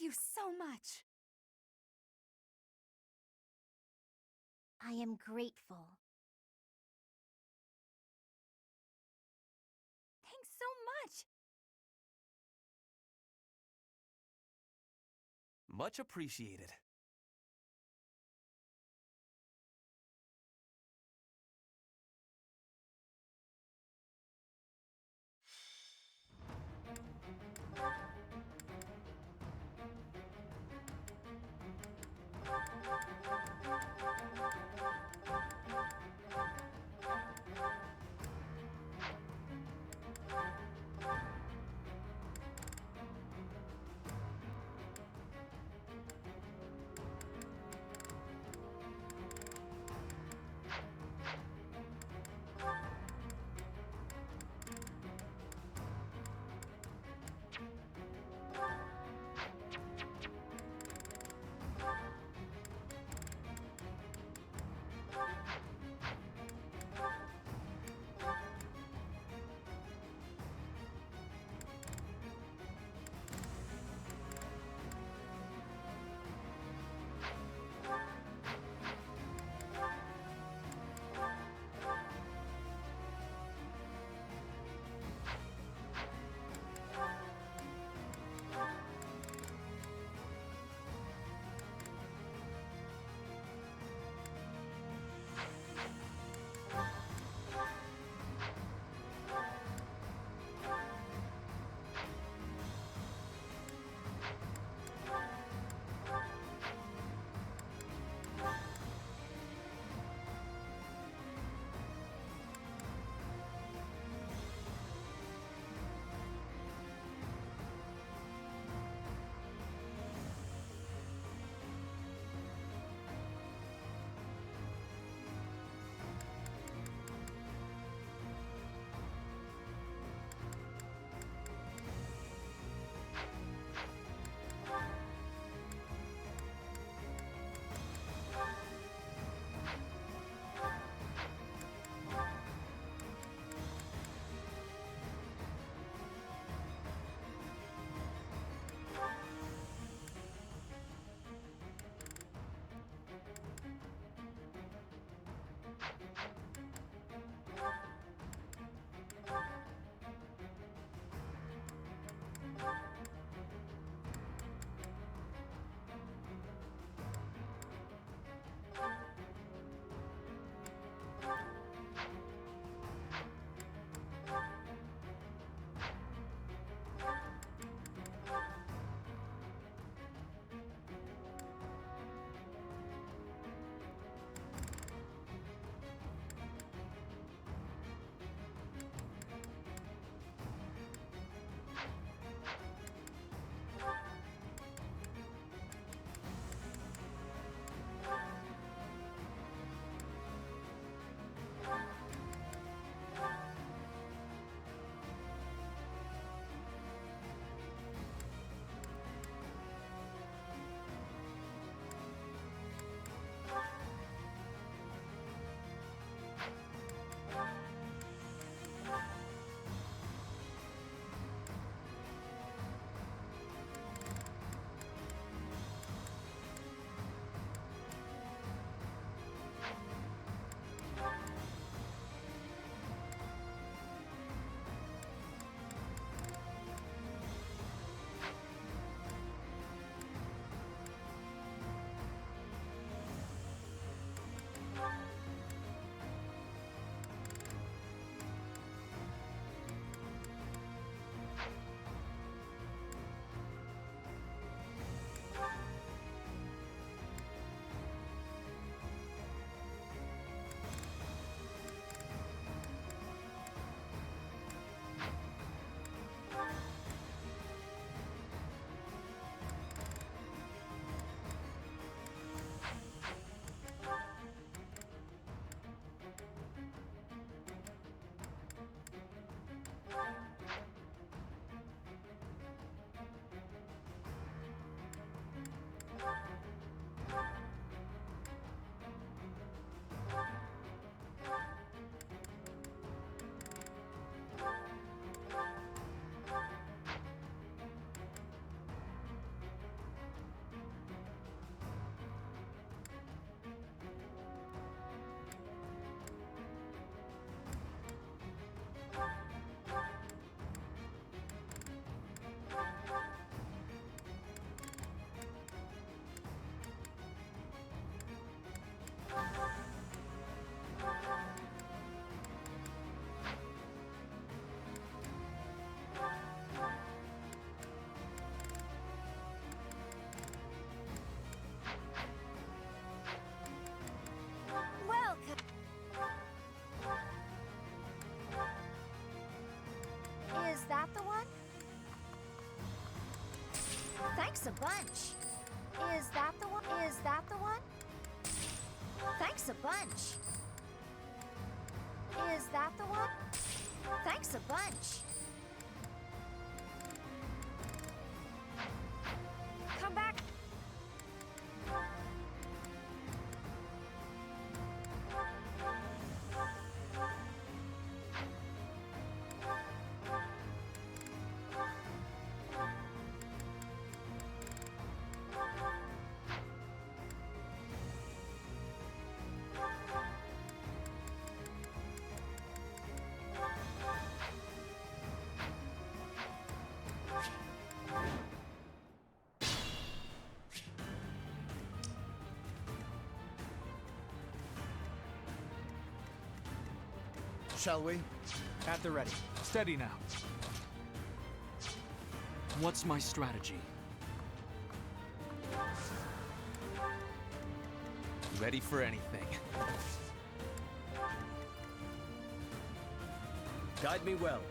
you so much. I am grateful. Thanks so much. Much appreciated. Thanks a bunch. Is that the one? Is that the one? Thanks a bunch. Is that the one? Thanks a bunch. Come back. Shall we? At the ready. Steady now. What's my strategy? Ready for anything. Guide me well.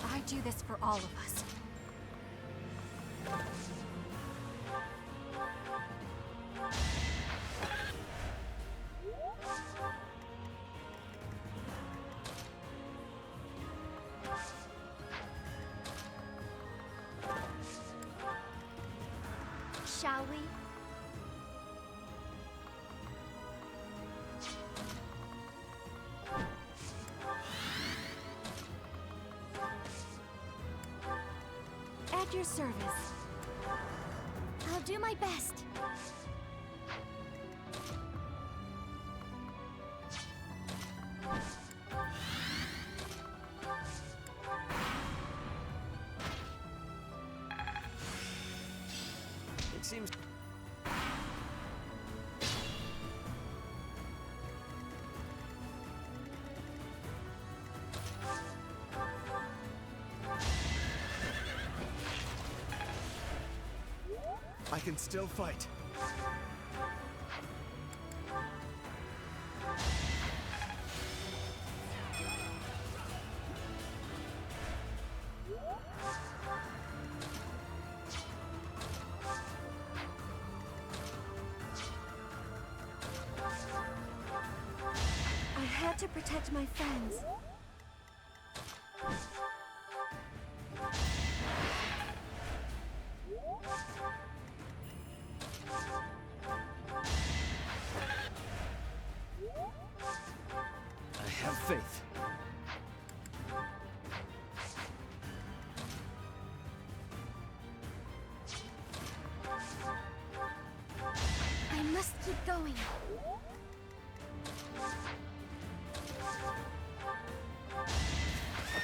I do this for all of us. Shall we? At your service. I'll do my best. It seems... I can still fight. I had to protect my friends. I have faith. I must keep going.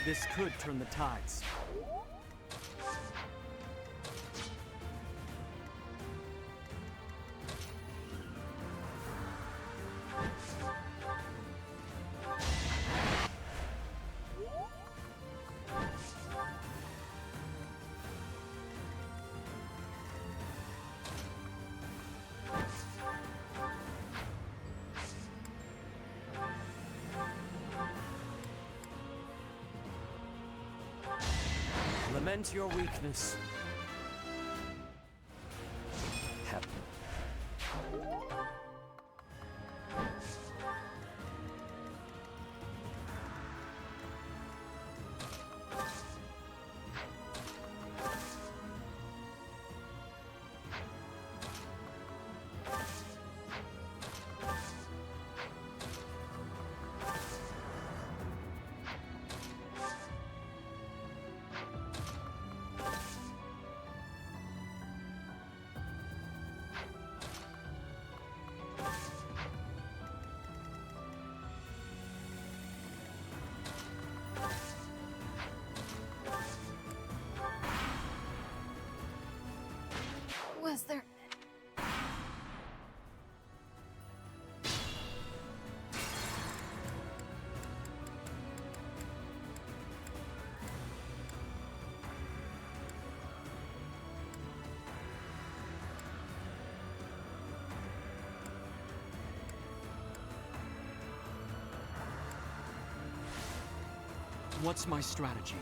This could turn the tides. Lament your weakness. Happen. What's my strategy?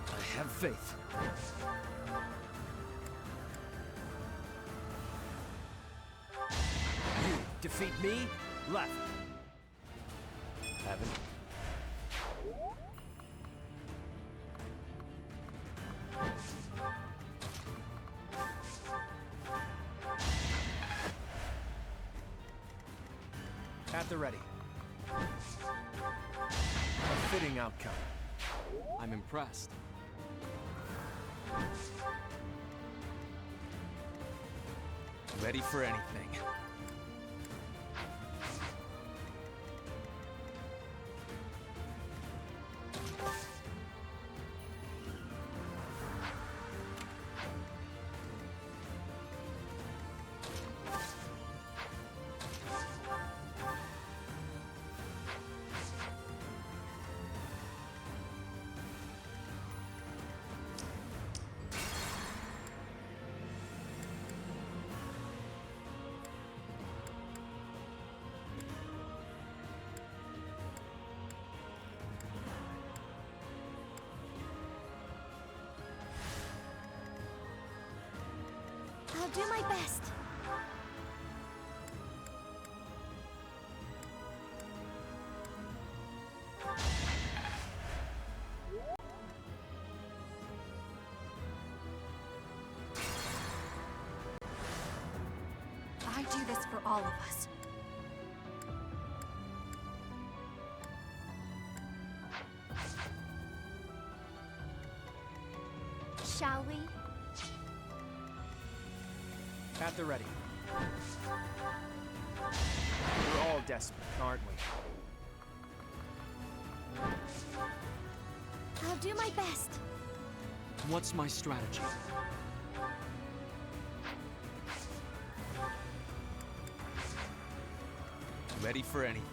I have faith. You defeat me? Left. Haven't. At the ready. A fitting outcome. I'm impressed. Ready for anything. I'll do my best. I do this for all of us. Shall we? At the ready. We're all desperate, aren't we? I'll do my best. What's my strategy? Ready for anything.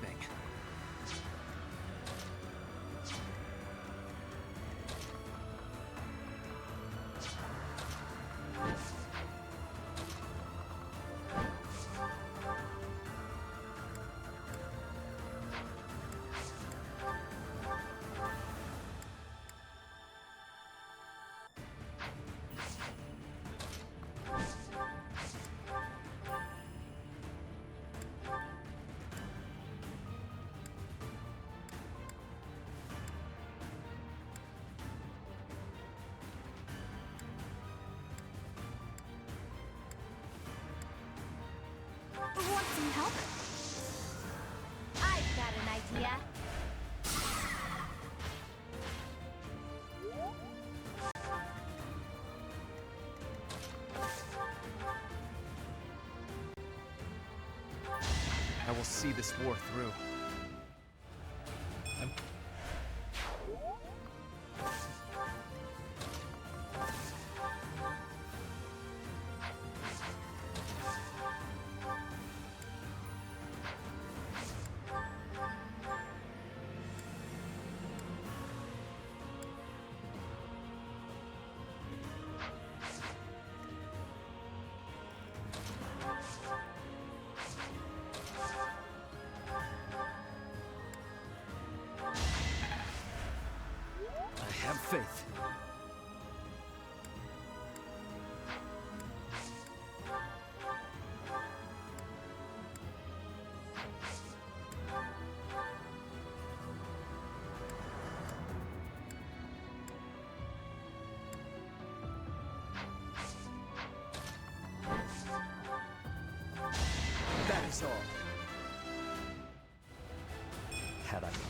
Want some help? I've got an idea. I will see this war through. I have faith. That is all. Had I been.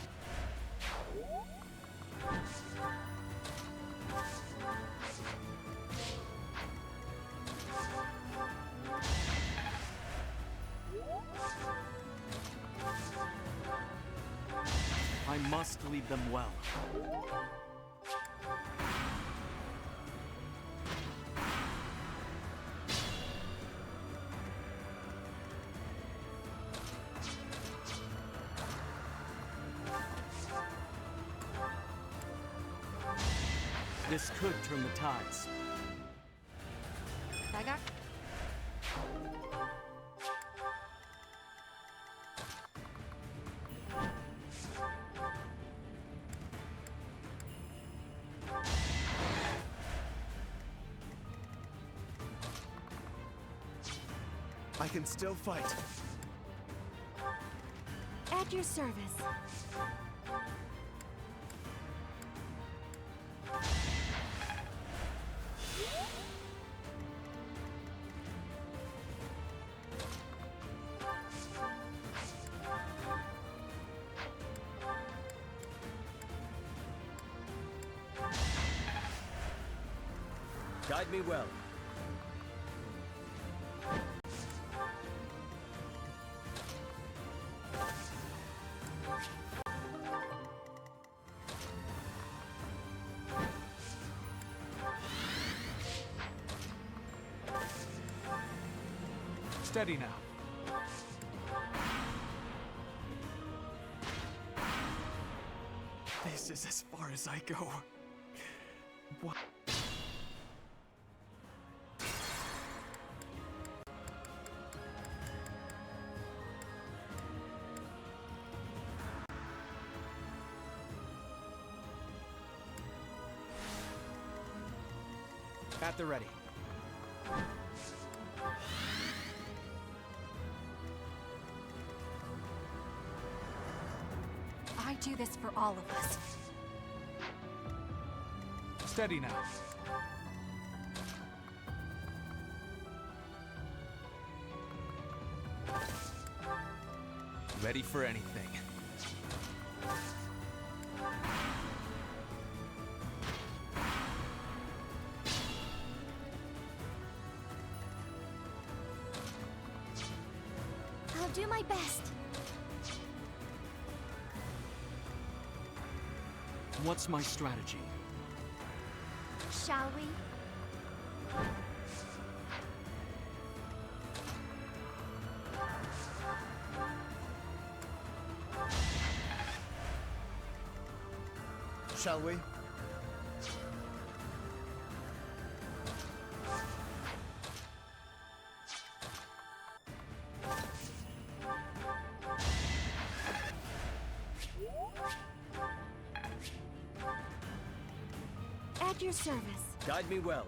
I must lead them well. This could turn the tides. I got. I can still fight. At your service. Guide me well. Steady now. This is as far as I go. What? At the ready. I do this for all of us. Steady now. Ready for anything. I'll do my best. What's my strategy? Shall we? Shall we? At your service. Guide me well.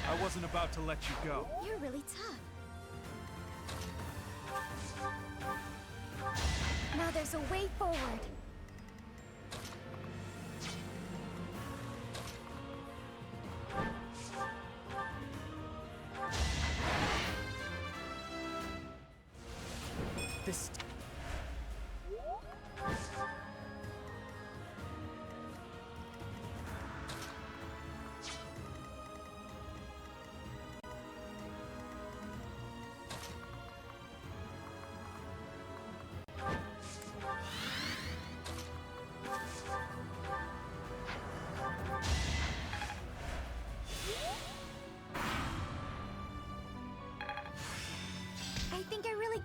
I wasn't about to let you go. You're really tough. Now there's a way forward. This... I think I really...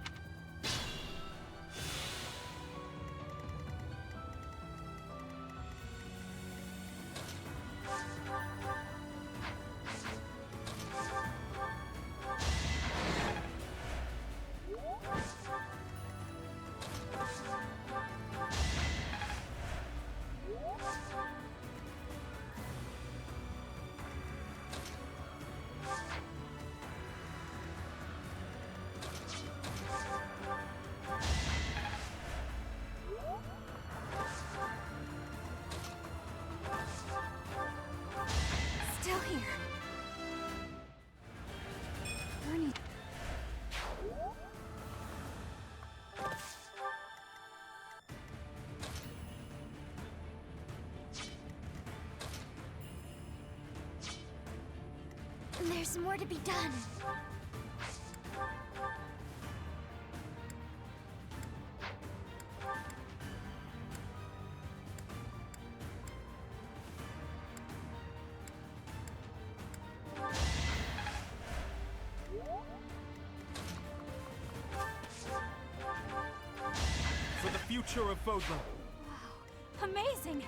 Still here. Ernie. There's more to be done. future of Fodlan. Wow, amazing!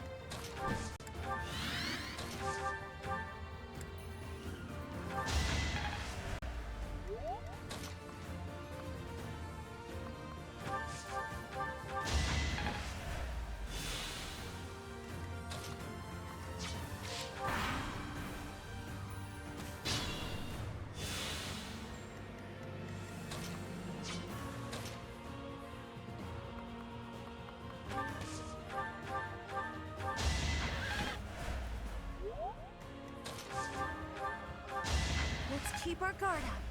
Let's keep our guard up.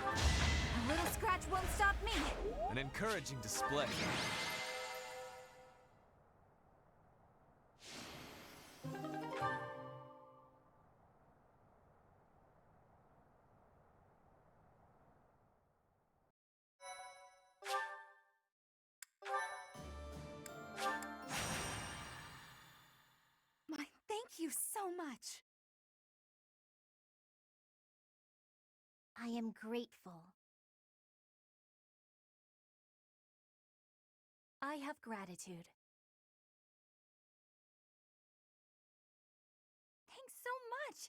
A little scratch won't stop me. An encouraging display. Thank you so much. I am grateful. I have gratitude. Thanks so much.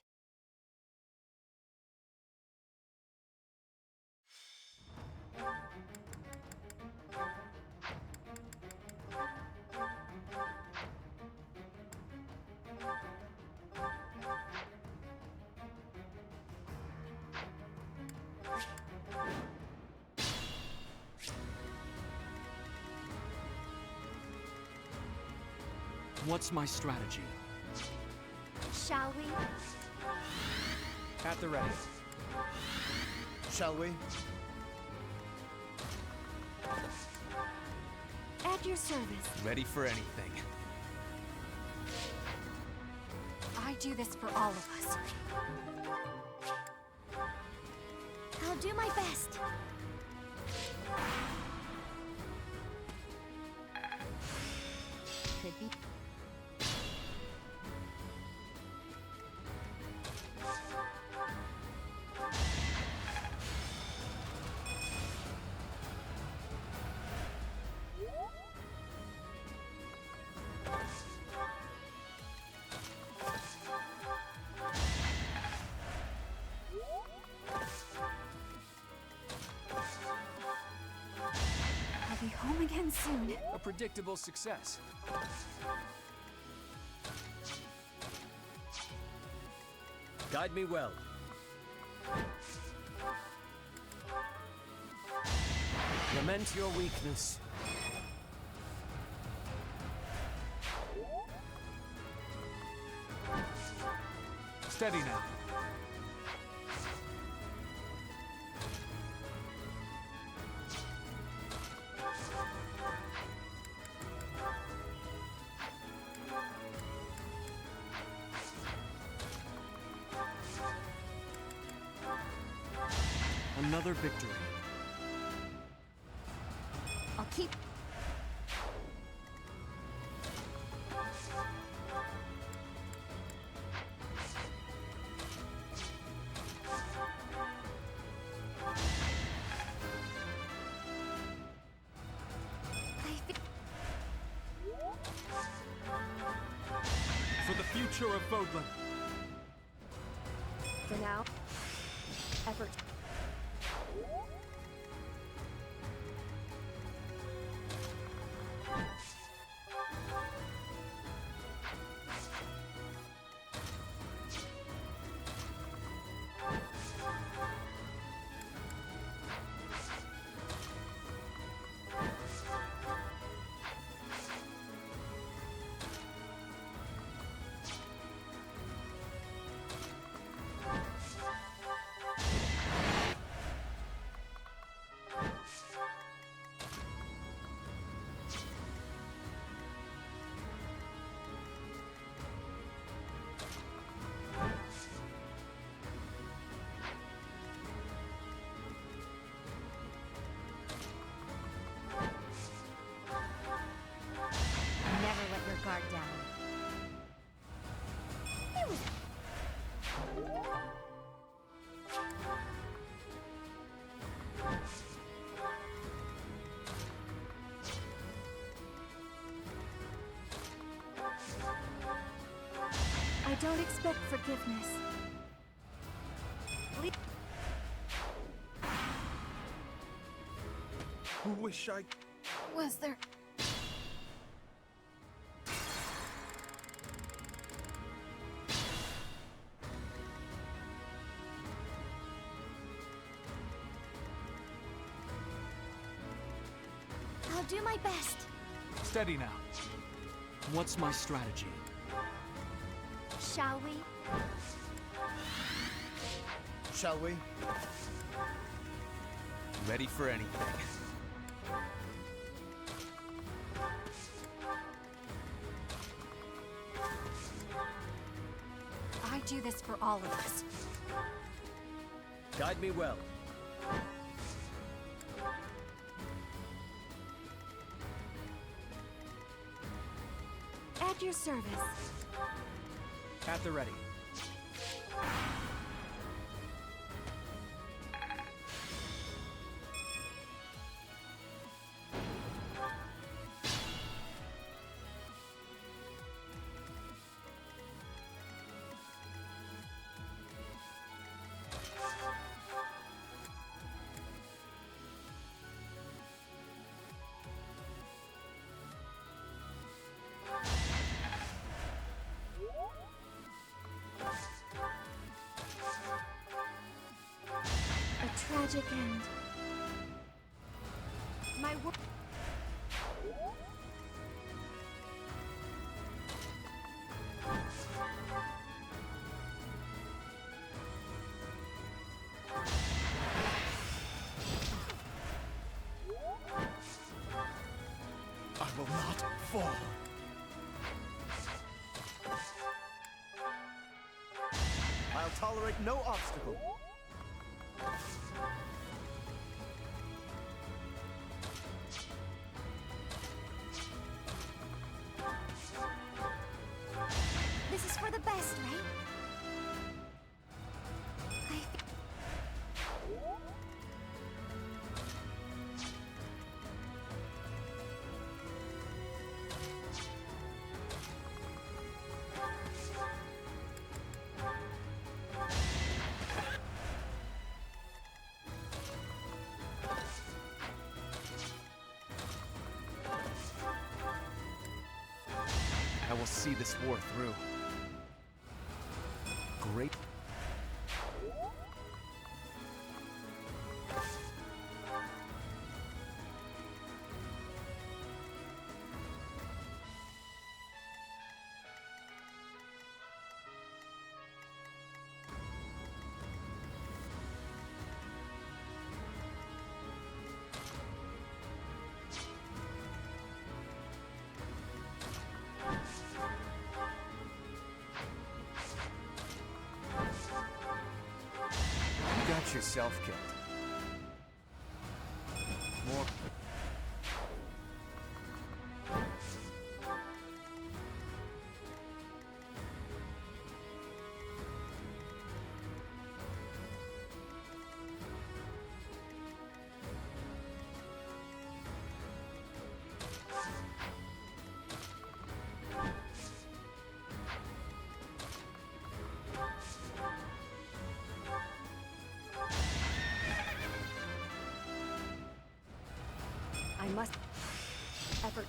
What's my strategy? Shall we? At the ready. Shall we? At your service. Ready for anything. I do this for all of us. I'll do my best. Could be. I'll be home again soon. A predictable success. Guide me well. Lament your weakness. Steady now. Another victory. I'll keep. For the future of Fodlan. For now, effort. don't expect forgiveness. Wish I... Was there... I'll do my best. Steady now. What's my strategy? Shall we? Shall we? Ready for anything. I do this for all of us. Guide me well. At your service. At the ready. A tragic end. My work. I will not fall. I'll tolerate no obstacle. This is for the best, right? I will see this war through. Great. You got yourself killed. More. I must. Effort.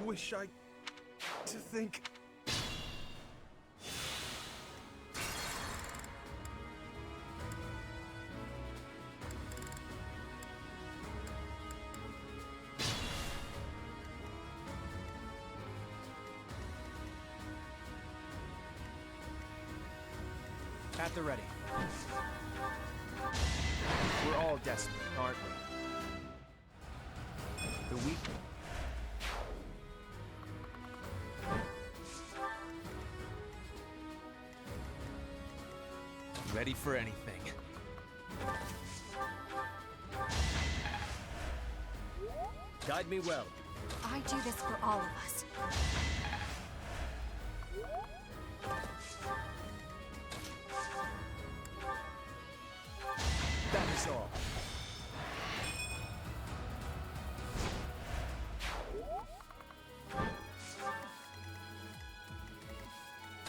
Wish I... to think... At the ready. We're all desperate, aren't we? The weak. Ready for anything. Guide me well. I do this for all of us. That all.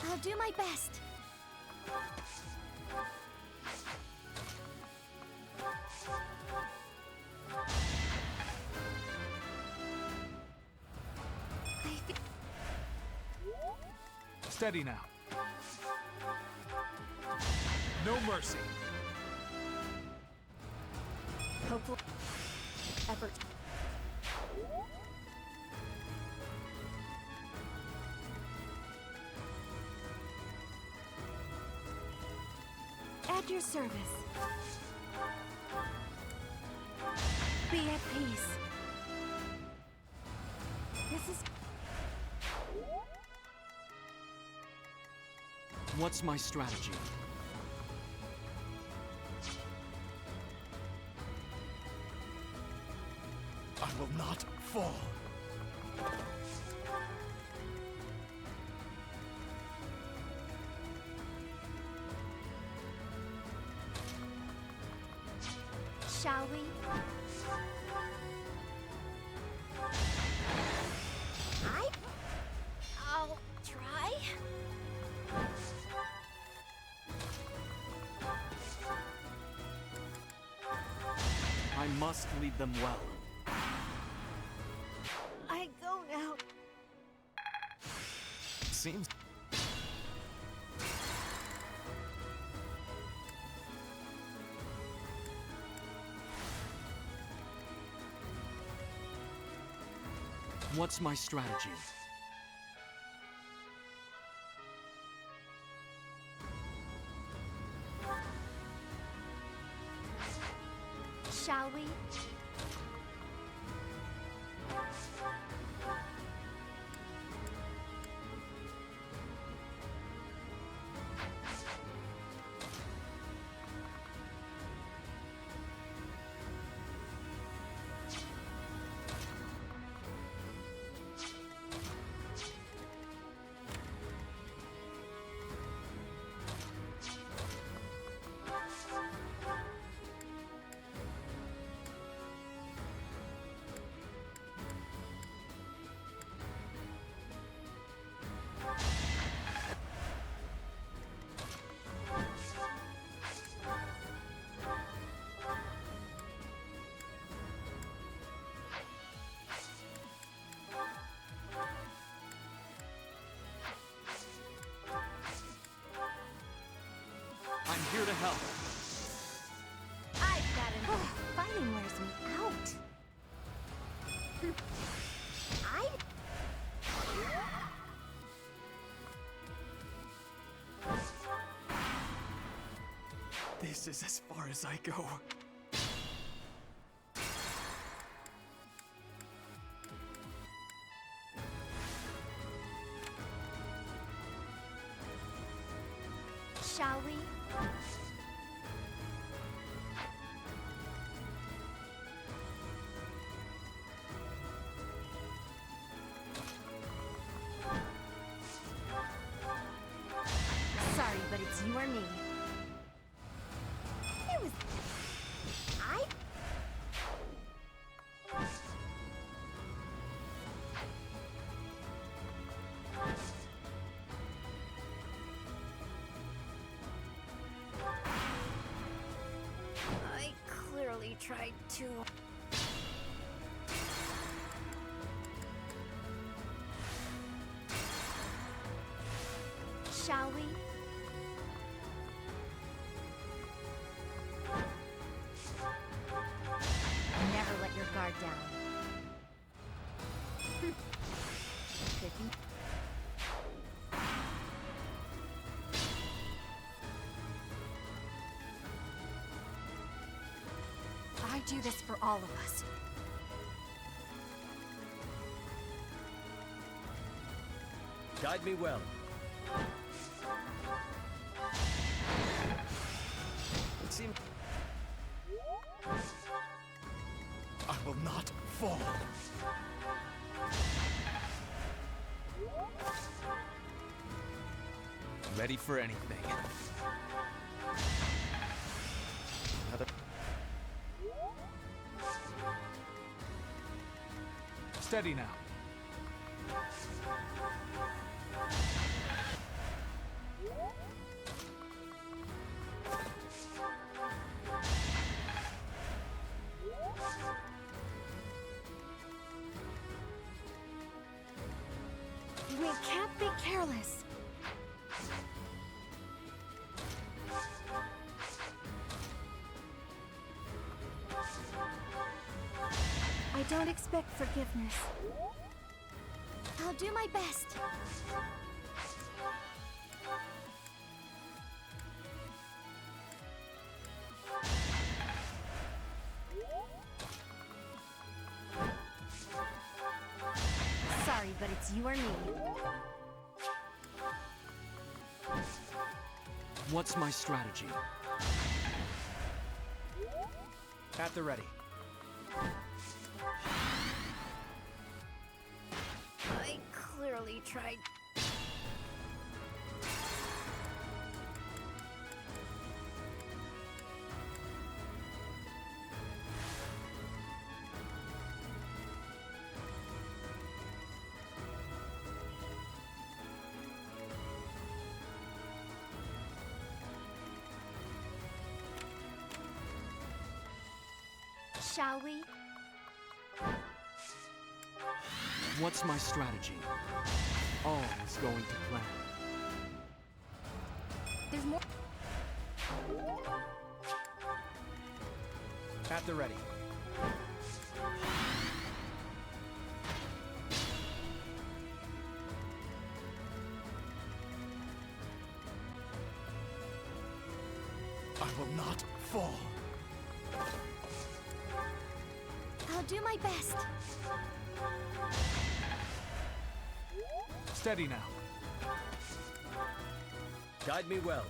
I'll do my best. Steady now. No mercy. Hopeful effort. At your service. Be at peace. This is What's my strategy? I will not fall. Shall we? I'll try. I must lead them well. I go now. Seems. What's my strategy? Shall we? I'm here to help. I've got it. Fighting wears me out. This is as far as I go. Shall we? Sorry, but it's you or me. It was... I clearly tried to... Shall we? Never let your guard down. Could be. I do this for all of us. Guide me well. It seems I will not fall. Ready for anything. another. Steady now. We can't be careless. I don't expect forgiveness. I'll do my best. Sorry, but it's you or me. What's my strategy? At the ready. I clearly tried. Shall we? What's my strategy? All is going to plan. There's more. At the ready. I will not fall. I'll do my best. Steady now. Guide me well.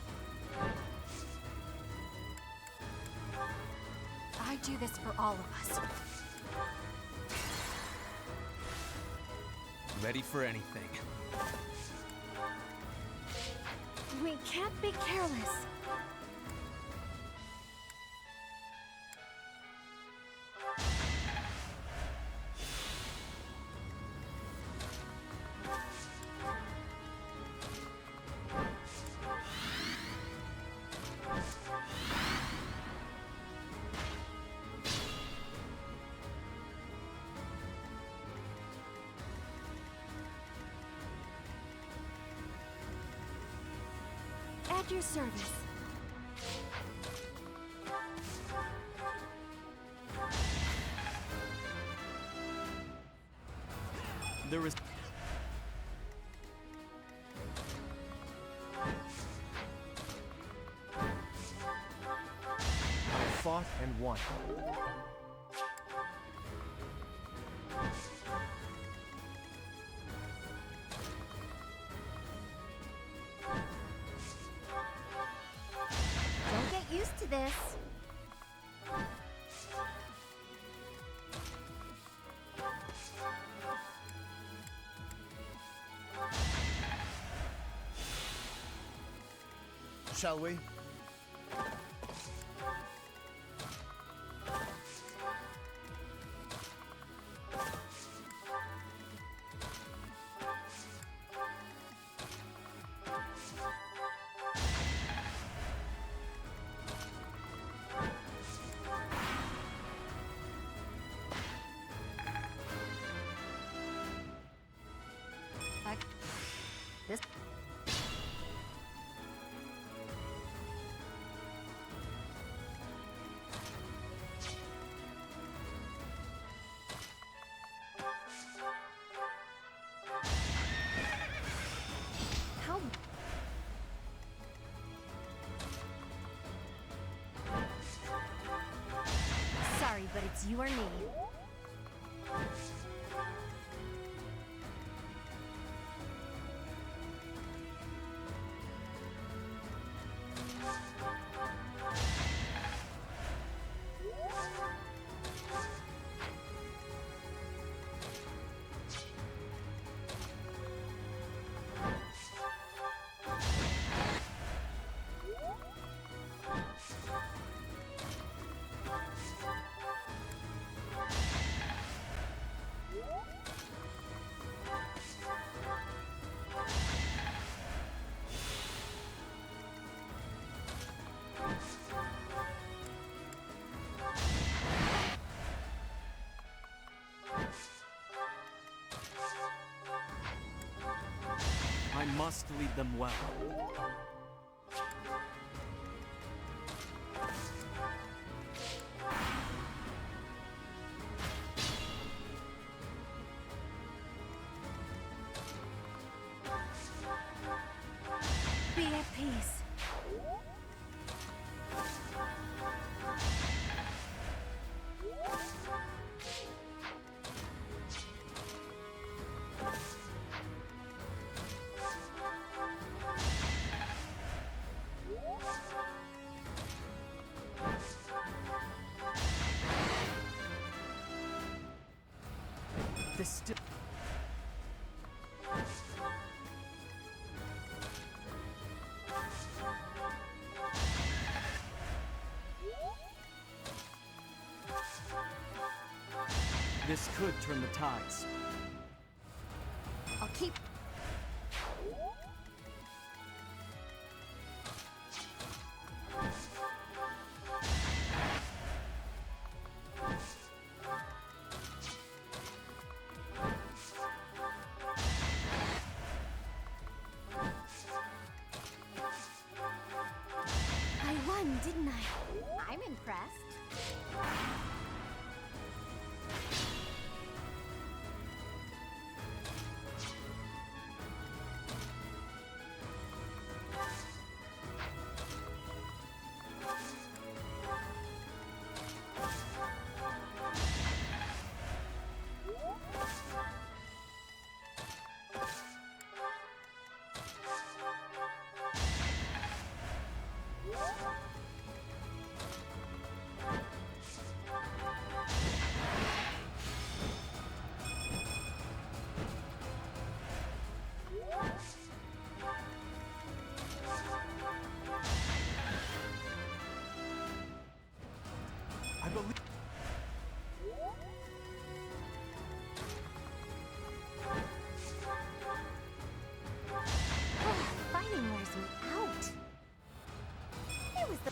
I do this for all of us. Ready for anything. We can't be careless. At your service. There is... I fought and won. Don't get used to this. Shall we? This. How? Sorry, but it's you or me. must lead them well. Be at peace. This still... This could turn the tides. I'll keep... I won, didn't I? I'm impressed. I believe. Fighting wears me out. It was the...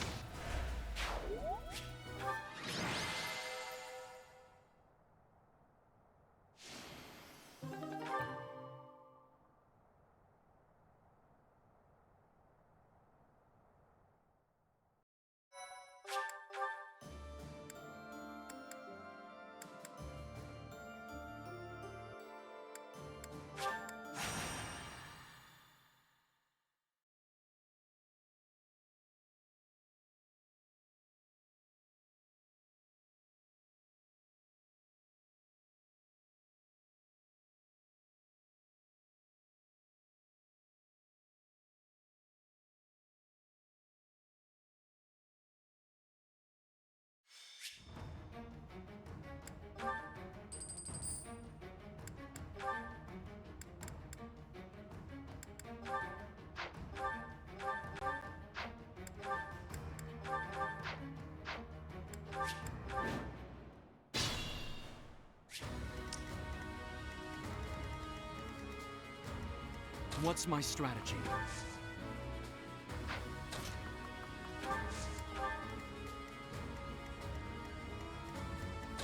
What's my strategy?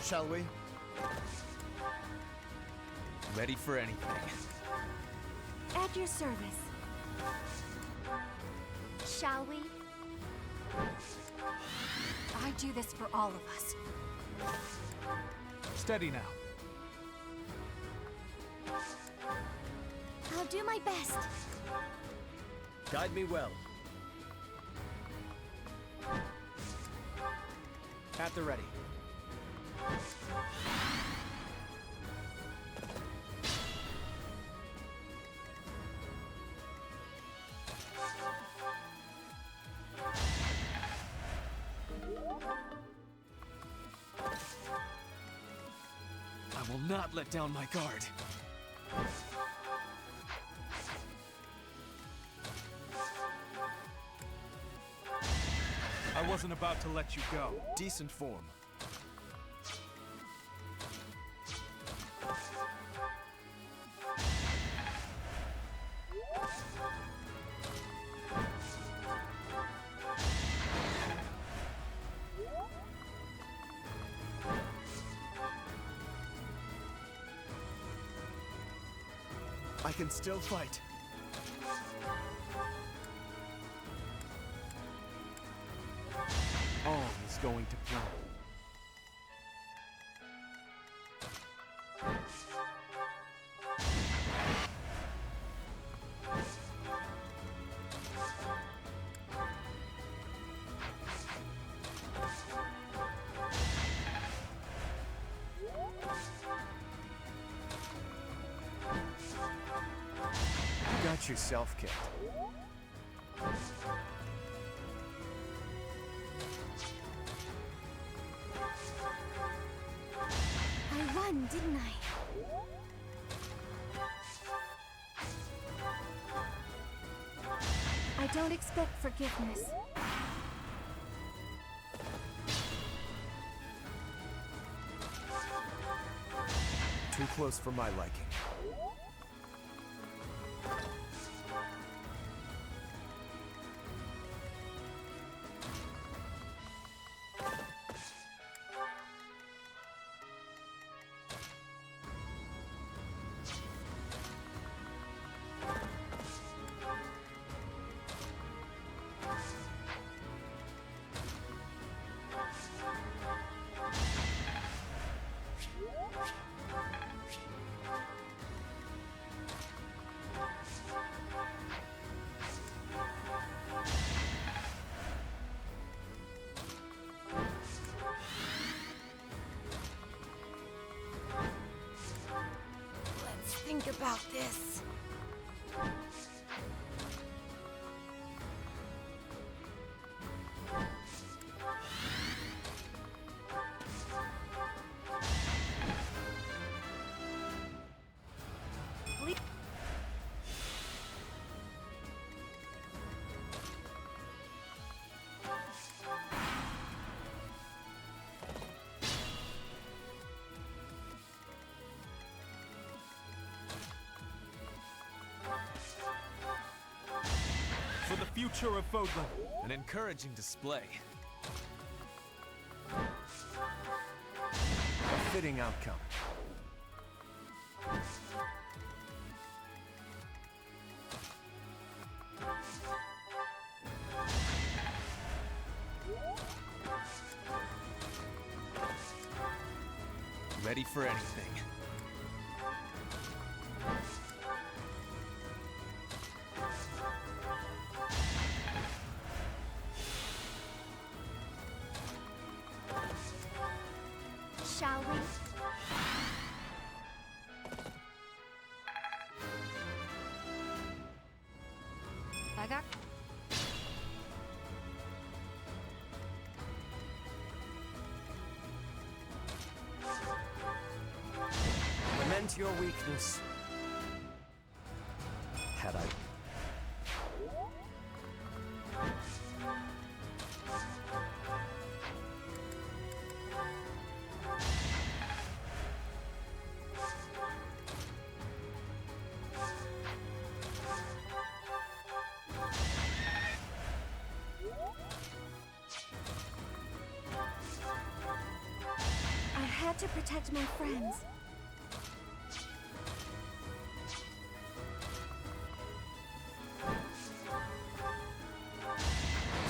Shall we? Ready for anything. At your service. Shall we? I do this for all of us. Steady now. I'll do my best. Guide me well. At the ready. I will not let down my guard. I wasn't about to let you go. Decent form. I can still fight. All is going to plan. You got yourself kicked. I won, didn't I? I don't expect forgiveness. Too close for my liking. Think about this. For the future of Fodlan. An encouraging display. A fitting outcome. Ready for anything. Shall we? I got. Lament your weakness. Had I... I had to protect my friends.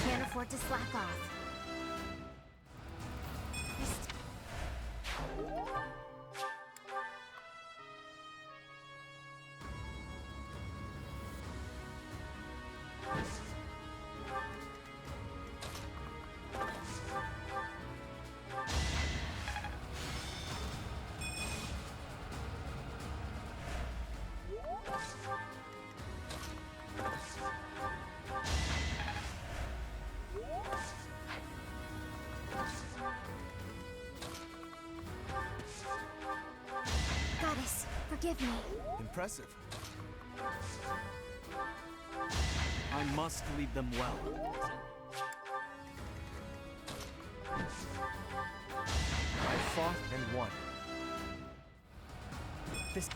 Can't afford to slack off. Goddess, forgive me. Impressive. I must lead them well. I fought and won. This...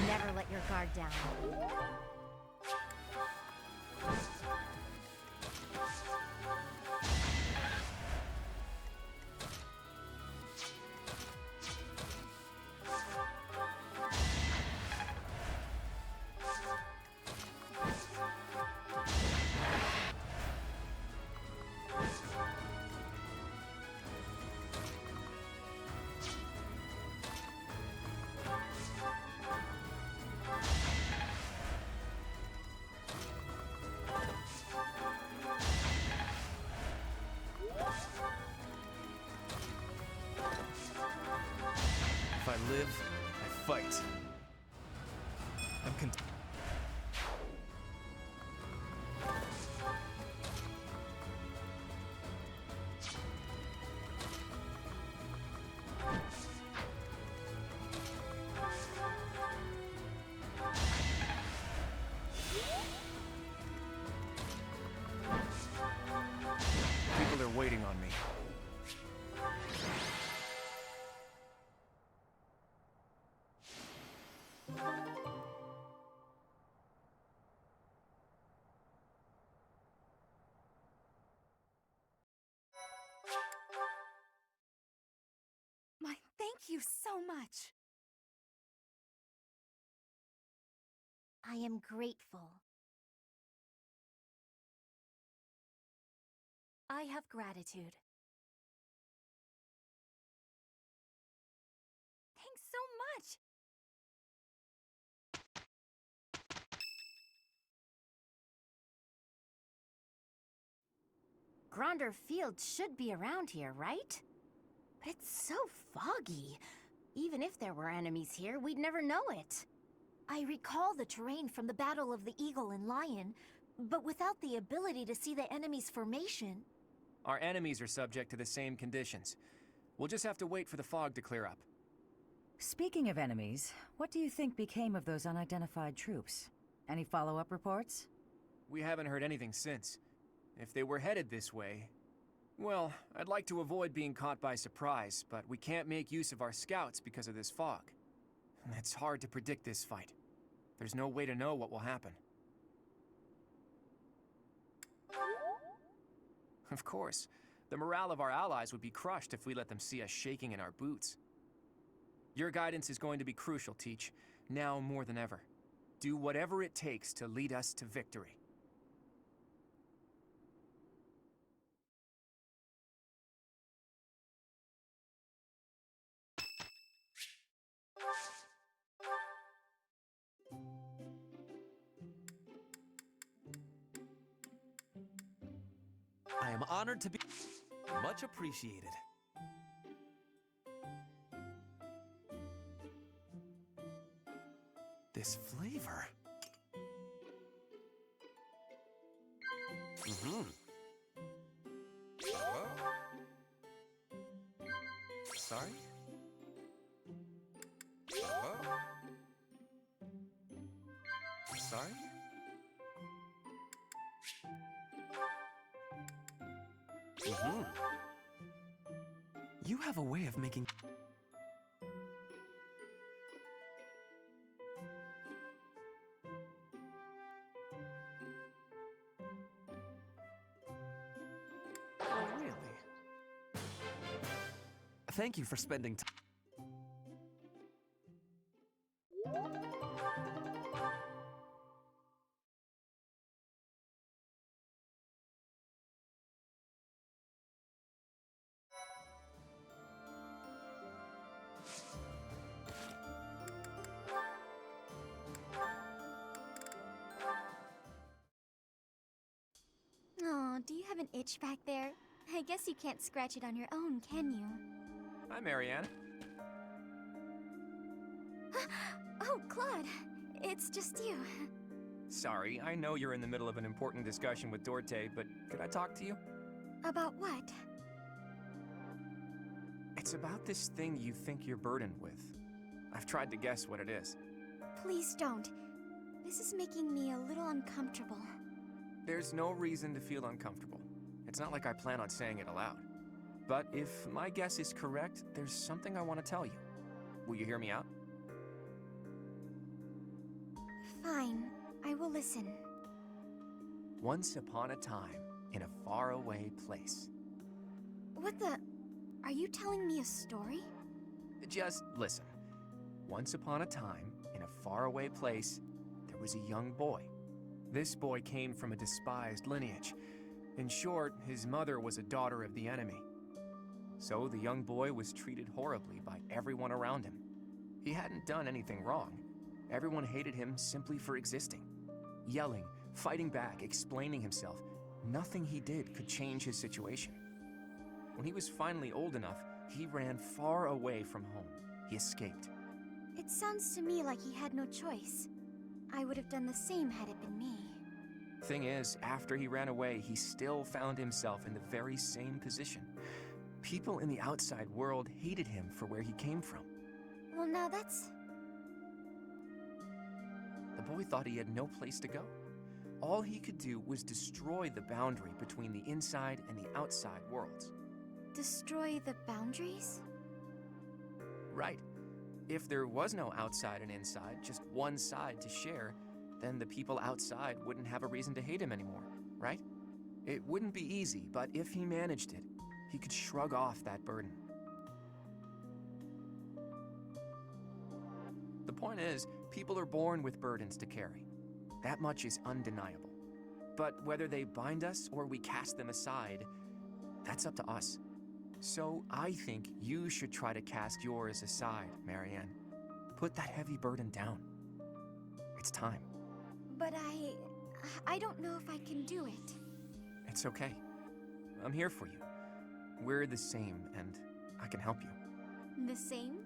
Never let your guard down. fight. I'm People are waiting on me. Why, thank you so much. I am grateful. I have gratitude. Thanks so much. Gronder Field should be around here, right? But it's so foggy. Even if there were enemies here, we'd never know it. I recall the terrain from the Battle of the Eagle and Lion, but without the ability to see the enemy's formation. Our enemies are subject to the same conditions. We'll just have to wait for the fog to clear up. Speaking of enemies, what do you think became of those unidentified troops? Any follow-up reports? We haven't heard anything since. If they were headed this way... Well, I'd like to avoid being caught by surprise, but we can't make use of our scouts because of this fog. It's hard to predict this fight. There's no way to know what will happen. Of course, the morale of our allies would be crushed if we let them see us shaking in our boots. Your guidance is going to be crucial, Teach, now more than ever. Do whatever it takes to lead us to victory. I am honored to be much appreciated. This flavor. Sorry? Sorry? You have a way of making... Oh, really? Thank you for spending time. Oh, do you have an itch back there? I guess you can't scratch it on your own, can you? Hi, Marianne. Oh, Claude, it's just you. Sorry, I know you're in the middle of an important discussion with Dorte, but could I talk to you? About what? It's about this thing you think you're burdened with. I've tried to guess what it is. Please don't. This is making me a little uncomfortable. There's no reason to feel uncomfortable. It's not like I plan on saying it aloud. But if my guess is correct, there's something I want to tell you. Will you hear me out? Fine, I will listen. Once upon a time, in a faraway place. What the... Are you telling me a story? Just listen. Once upon a time, in a faraway place, there was a young boy. This boy came from a despised lineage. In short, his mother was a daughter of the enemy. So the young boy was treated horribly by everyone around him. He hadn't done anything wrong. Everyone hated him simply for existing. Yelling, fighting back, explaining himself. Nothing he did could change his situation. When he was finally old enough, he ran far away from home. He escaped. It sounds to me like he had no choice. I would have done the same had it been me. Thing is, after he ran away, he still found himself in the very same position. People in the outside world hated him for where he came from. Well, now that's... The boy thought he had no place to go. All he could do was destroy the boundary between the inside and the outside worlds. destroy the boundaries? Right. If there was no outside and inside, just one side to share, then the people outside wouldn't have a reason to hate him anymore, right? It wouldn't be easy, but if he managed it, he could shrug off that burden. The point is, people are born with burdens to carry. That much is undeniable. But whether they bind us or we cast them aside, that's up to us. So I think you should try to cast yours aside, Marianne. Put that heavy burden down. It's time. But I don't know if I can do it. It's okay. I'm here for you. We're the same, and I can help you. The same?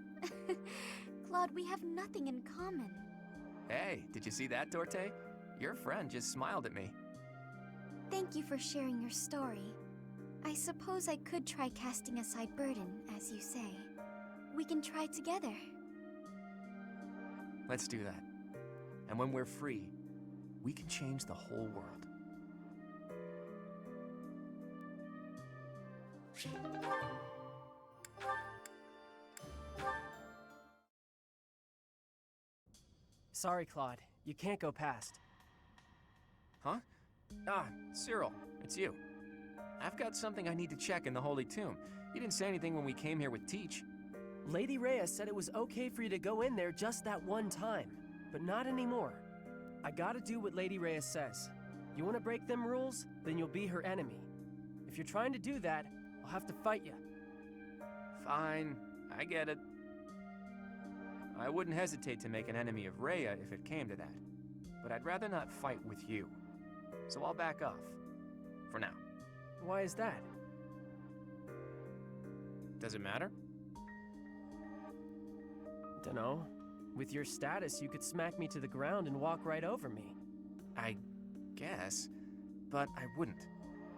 Claude, we have nothing in common. Hey, did you see that, Dorte? Your friend just smiled at me. Thank you for sharing your story. I suppose I could try casting aside burden, as you say. We can try together. Let's do that. And when we're free, we can change the whole world. Sorry, Claude. You can't go past. Huh? Ah, Cyril, it's you. I've got something I need to check in the Holy Tomb. You didn't say anything when we came here with Teach. Lady Rhea said it was okay for you to go in there just that one time, but not anymore. I gotta do what Lady Rhea says. You wanna break them rules? Then you'll be her enemy. If you're trying to do that, I'll have to fight you. Fine, I get it. I wouldn't hesitate to make an enemy of Rhea if it came to that. But I'd rather not fight with you. So I'll back off. For now. Why is that? Does it matter? Dunno. With your status, you could smack me to the ground and walk right over me. I guess. But I wouldn't.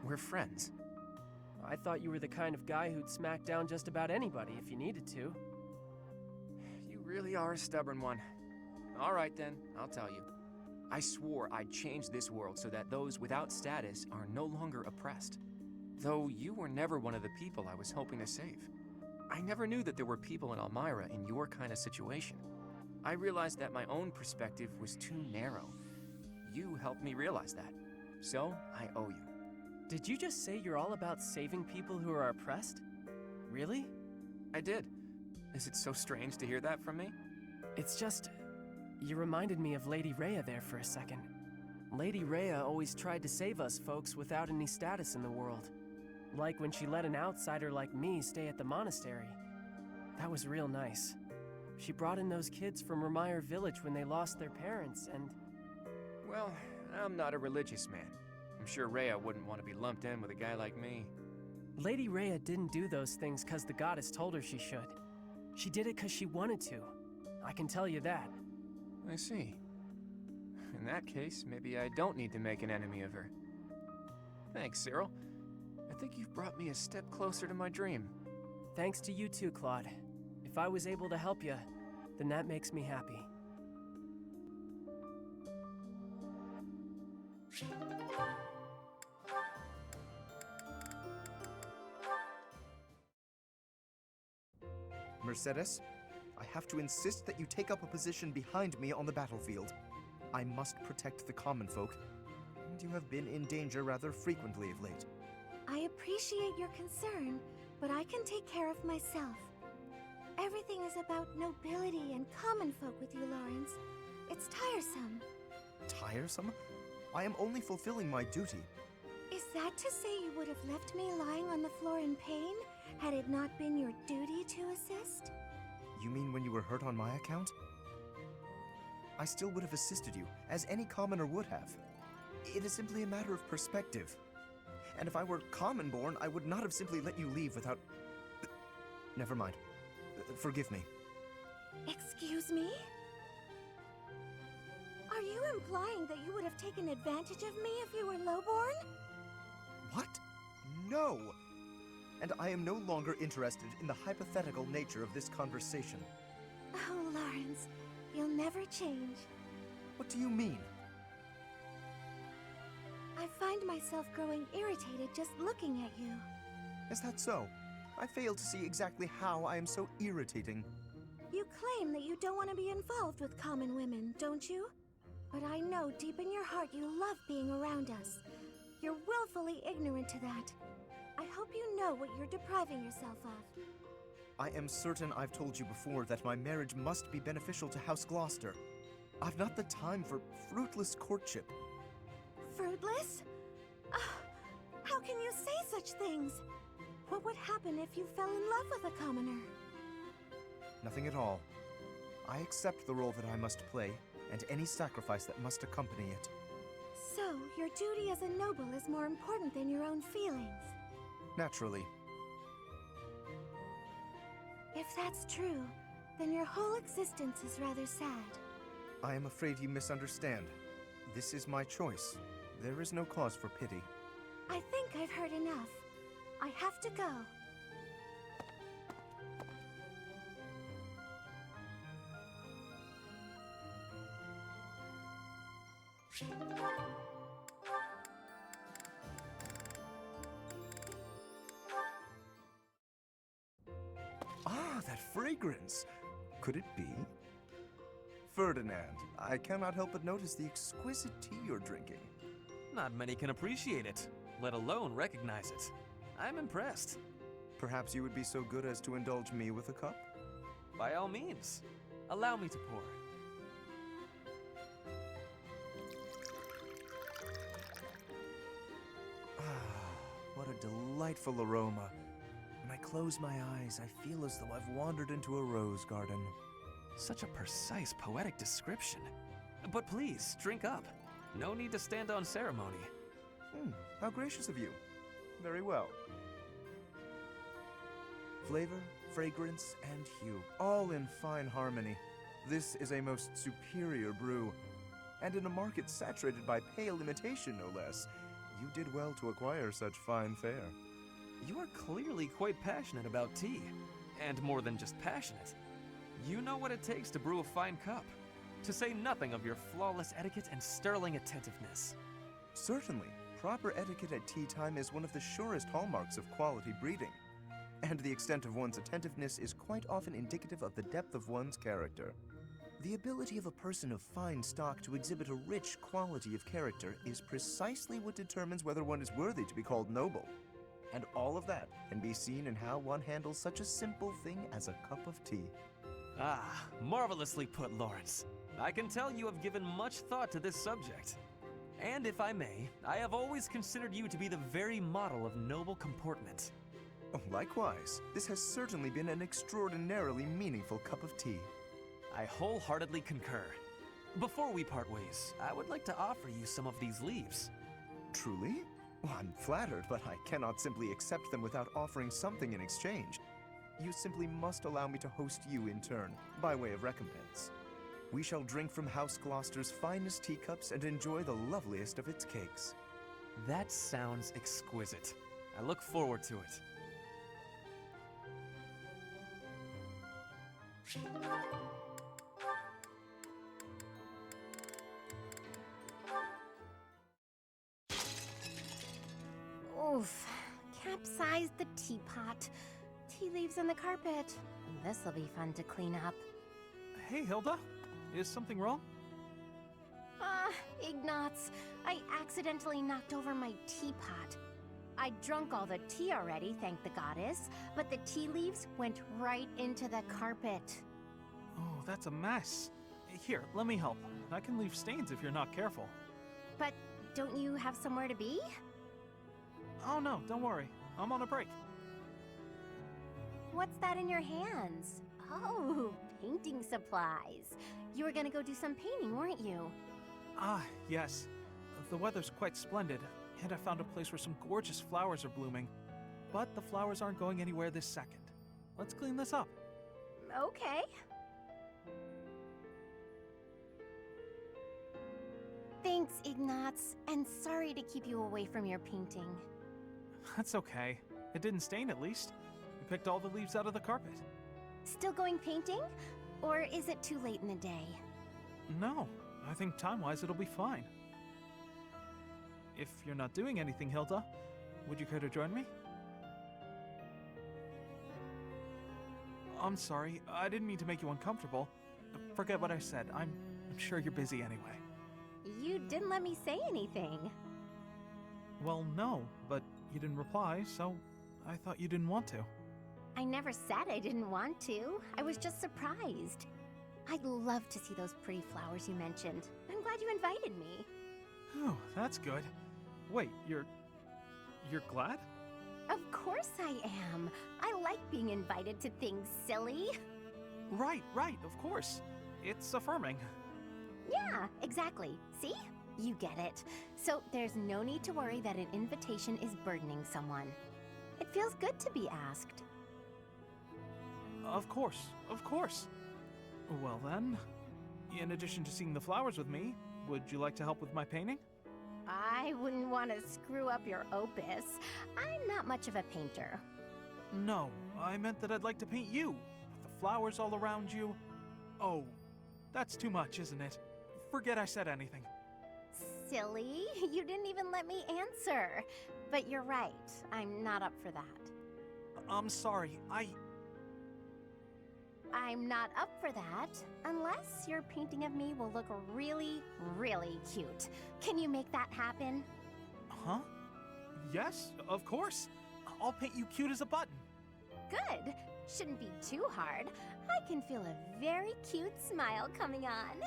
We're friends. I thought you were the kind of guy who'd smack down just about anybody if you needed to. You really are a stubborn one. All right then, I'll tell you. I swore I'd change this world so that those without status are no longer oppressed. Though you were never one of the people I was hoping to save. I never knew that there were people in Elmira in your kind of situation. I realized that my own perspective was too narrow. You helped me realize that. So, I owe you. Did you just say you're all about saving people who are oppressed? Really? I did. Is it so strange to hear that from me? It's just... you reminded me of Lady Rhea there for a second. Lady Rhea always tried to save us folks without any status in the world. Like when she let an outsider like me stay at the monastery. That was real nice. She brought in those kids from Remire Village when they lost their parents, and... Well, I'm not a religious man. I'm sure Rhea wouldn't want to be lumped in with a guy like me. Lady Rhea didn't do those things because the goddess told her she should. She did it because she wanted to. I can tell you that. I see. In that case, maybe I don't need to make an enemy of her. Thanks, Cyril. I think you've brought me a step closer to my dream. Thanks to you too, Claude. If I was able to help you, then that makes me happy. Mercedes, I have to insist that you take up a position behind me on the battlefield. I must protect the common folk, and you have been in danger rather frequently of late. I appreciate your concern, but I can take care of myself. Everything is about nobility and common folk with you, Lawrence. It's tiresome. Tiresome? I am only fulfilling my duty. Is that to say you would have left me lying on the floor in pain, had it not been your duty to assist? You mean when you were hurt on my account? I still would have assisted you, as any commoner would have. It is simply a matter of perspective. And if I were common-born, I would not have simply let you leave without... Never mind. Forgive me. Excuse me? Are you implying that you would have taken advantage of me if you were lowborn? What? No! And I am no longer interested in the hypothetical nature of this conversation. Oh, Lawrence, you'll never change. What do you mean? I find myself growing irritated just looking at you. Is that so? I fail to see exactly how I am so irritating. You claim that you don't want to be involved with common women, don't you? But I know deep in your heart you love being around us. You're willfully ignorant to that. I hope you know what you're depriving yourself of. I am certain I've told you before that my marriage must be beneficial to House Gloucester. I've not the time for fruitless courtship. Fruitless? Ah, how can you say such things? What would happen if you fell in love with a commoner? Nothing at all. I accept the role that I must play, and any sacrifice that must accompany it. So, your duty as a noble is more important than your own feelings. Naturally. If that's true, then your whole existence is rather sad. I am afraid you misunderstand. This is my choice. There is no cause for pity. I think I've heard enough. I have to go. Ah, that fragrance! Could it be? Ferdinand, I cannot help but notice the exquisite tea you're drinking. Not many can appreciate it, let alone recognize it. I'm impressed. Perhaps you would be so good as to indulge me with a cup? By all means, allow me to pour. What a delightful aroma. When I close my eyes, I feel as though I've wandered into a rose garden. Such a precise, poetic description. But please, drink up. No need to stand on ceremony. How gracious of you. Very well. Flavor, fragrance, and hue, all in fine harmony. This is a most superior brew. And in a market saturated by pale imitation, no less, you did well to acquire such fine fare. You are clearly quite passionate about tea. And more than just passionate. You know what it takes to brew a fine cup. To say nothing of your flawless etiquette and sterling attentiveness. Certainly. Proper etiquette at tea time is one of the surest hallmarks of quality breeding. And the extent of one's attentiveness is quite often indicative of the depth of one's character. The ability of a person of fine stock to exhibit a rich quality of character is precisely what determines whether one is worthy to be called noble. And all of that can be seen in how one handles such a simple thing as a cup of tea. Ah, marvelously put, Lawrence. I can tell you have given much thought to this subject. And if I may, I have always considered you to be the very model of noble comportment. Oh, likewise, this has certainly been an extraordinarily meaningful cup of tea. I wholeheartedly concur. Before we part ways, I would like to offer you some of these leaves. Truly? Well, I'm flattered, but I cannot simply accept them without offering something in exchange. You simply must allow me to host you in turn, by way of recompense. We shall drink from House Gloucester's finest teacups and enjoy the loveliest of its cakes. That sounds exquisite. I look forward to it. Oof. Capsized the teapot. Tea leaves on the carpet. This'll be fun to clean up. Hey, Hilda. Is something wrong? Ignatz. I accidentally knocked over my teapot. I'd drunk all the tea already, thank the goddess, but the tea leaves went right into the carpet. Oh, that's a mess. Here, let me help. I can leave stains if you're not careful. But don't you have somewhere to be? Oh no, don't worry. I'm on a break. What's that in your hands? Oh, painting supplies. You were gonna go do some painting, weren't you? Ah, yes. The weather's quite splendid, and I found a place where some gorgeous flowers are blooming. But the flowers aren't going anywhere this second. Let's clean this up. Okay. Thanks, Ignatz, and sorry to keep you away from your painting. That's okay. It didn't stain, at least. You picked all the leaves out of the carpet. Still going painting? Or is it too late in the day? No, I think time-wise it'll be fine. If you're not doing anything, Hilda, would you care to join me? I'm sorry, I didn't mean to make you uncomfortable. Forget what I said. I'm sure you're busy anyway. You didn't let me say anything. Well, no, but you didn't reply, so I thought you didn't want to. I never said I didn't want to. I was just surprised. I'd love to see those pretty flowers you mentioned. I'm glad you invited me. Oh, that's good. Wait, you're glad? Of course I am. I like being invited to things, silly. Right, of course. It's affirming. Yeah, exactly. See? You get it. So there's no need to worry that an invitation is burdening someone. It feels good to be asked. Of course. Well then, in addition to seeing the flowers with me, would you like to help with my painting? I wouldn't want to screw up your opus. I'm not much of a painter. No, I meant that I'd like to paint you, with the flowers all around you. Oh, that's too much, isn't it? Forget I said anything. Silly, you didn't even let me answer. But you're right, I'm not up for that. I'm sorry, I'm not up for that, unless your painting of me will look really, really cute. Can you make that happen? Huh? Yes, of course. I'll paint you cute as a button. Good. Shouldn't be too hard. I can feel a very cute smile coming on.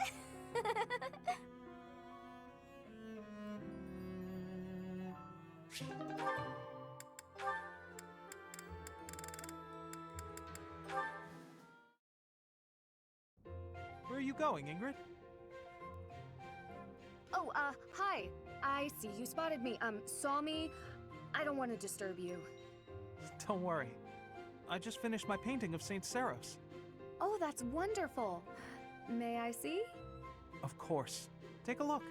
Where are you going, Ingrid? Oh, hi. I see you spotted me. Saw me. I don't want to disturb you. Don't worry. I just finished my painting of Saint Saros. Oh, that's wonderful. May I see? Of course. Take a look.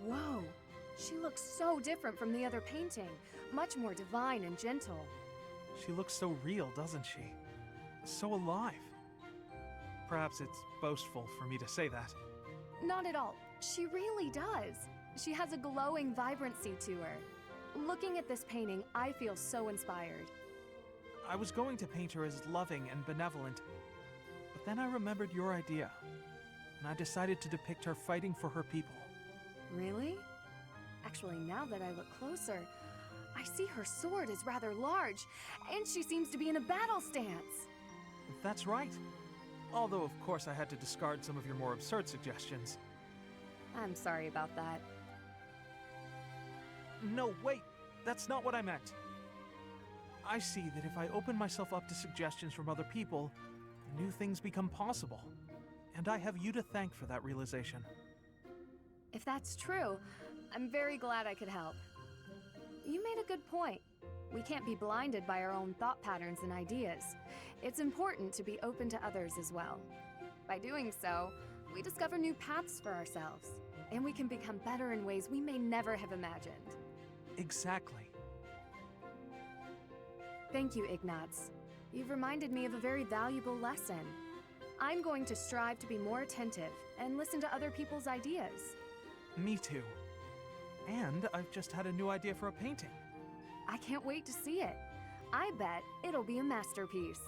Whoa. She looks so different from the other painting. Much more divine and gentle. She looks so real, doesn't she? So alive. Perhaps it's boastful for me to say that. Not at all. She really does. She has a glowing vibrancy to her. Looking at this painting, I feel so inspired. I was going to paint her as loving and benevolent, but then I remembered your idea, and I decided to depict her fighting for her people. Really? Actually, now that I look closer, I see her sword is rather large, and she seems to be in a battle stance. That's right. Although, of course, I had to discard some of your more absurd suggestions. I'm sorry about that. No, wait! That's not what I meant. I see that if I open myself up to suggestions from other people, new things become possible. And I have you to thank for that realization. If that's true, I'm very glad I could help. You made a good point. We can't be blinded by our own thought patterns and ideas. It's important to be open to others as well. By doing so, we discover new paths for ourselves, and we can become better in ways we may never have imagined. Exactly. Thank you, Ignatz. You've reminded me of a very valuable lesson. I'm going to strive to be more attentive and listen to other people's ideas. Me too. And I've just had a new idea for a painting. I can't wait to see it. I bet it'll be a masterpiece.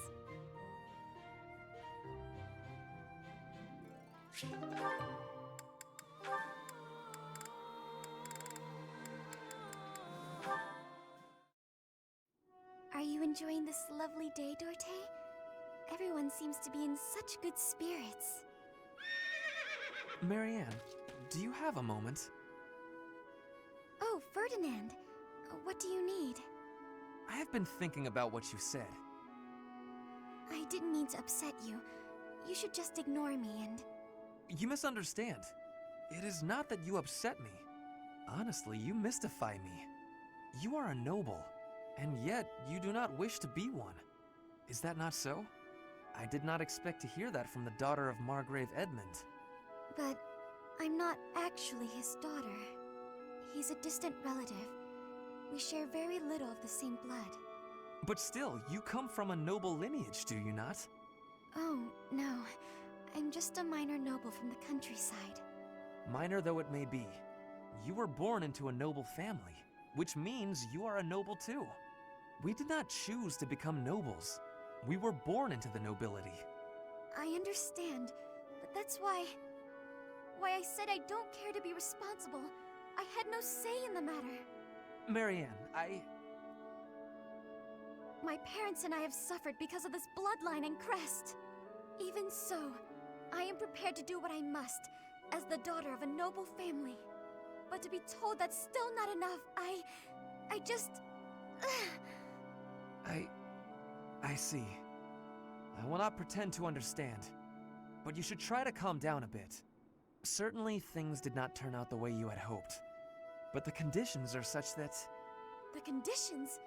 Are you enjoying this lovely day, Dorte? Everyone seems to be in such good spirits. Marianne, do you have a moment? Oh, Ferdinand. What do you need? I have been thinking about what you said. I didn't mean to upset you. You should just ignore me and... You misunderstand. It is not that you upset me. Honestly, you mystify me. You are a noble, and yet you do not wish to be one. Is that not so? I did not expect to hear that from the daughter of Margrave Edmund. But I'm not actually his daughter. He's a distant relative. We share very little of the same blood. But still, you come from a noble lineage, do you not? Oh, no. I'm just a minor noble from the countryside. Minor though it may be, you were born into a noble family, which means you are a noble too. We did not choose to become nobles. We were born into the nobility. I understand, but that's why I said I don't care to be responsible. I had no say in the matter. Marianne, My parents and I have suffered because of this bloodline and crest. Even so, I am prepared to do what I must, as the daughter of a noble family. But to be told that's still not enough, I just... I see. I will not pretend to understand, but you should try to calm down a bit. Certainly things did not turn out the way you had hoped, but the conditions are such that... The conditions?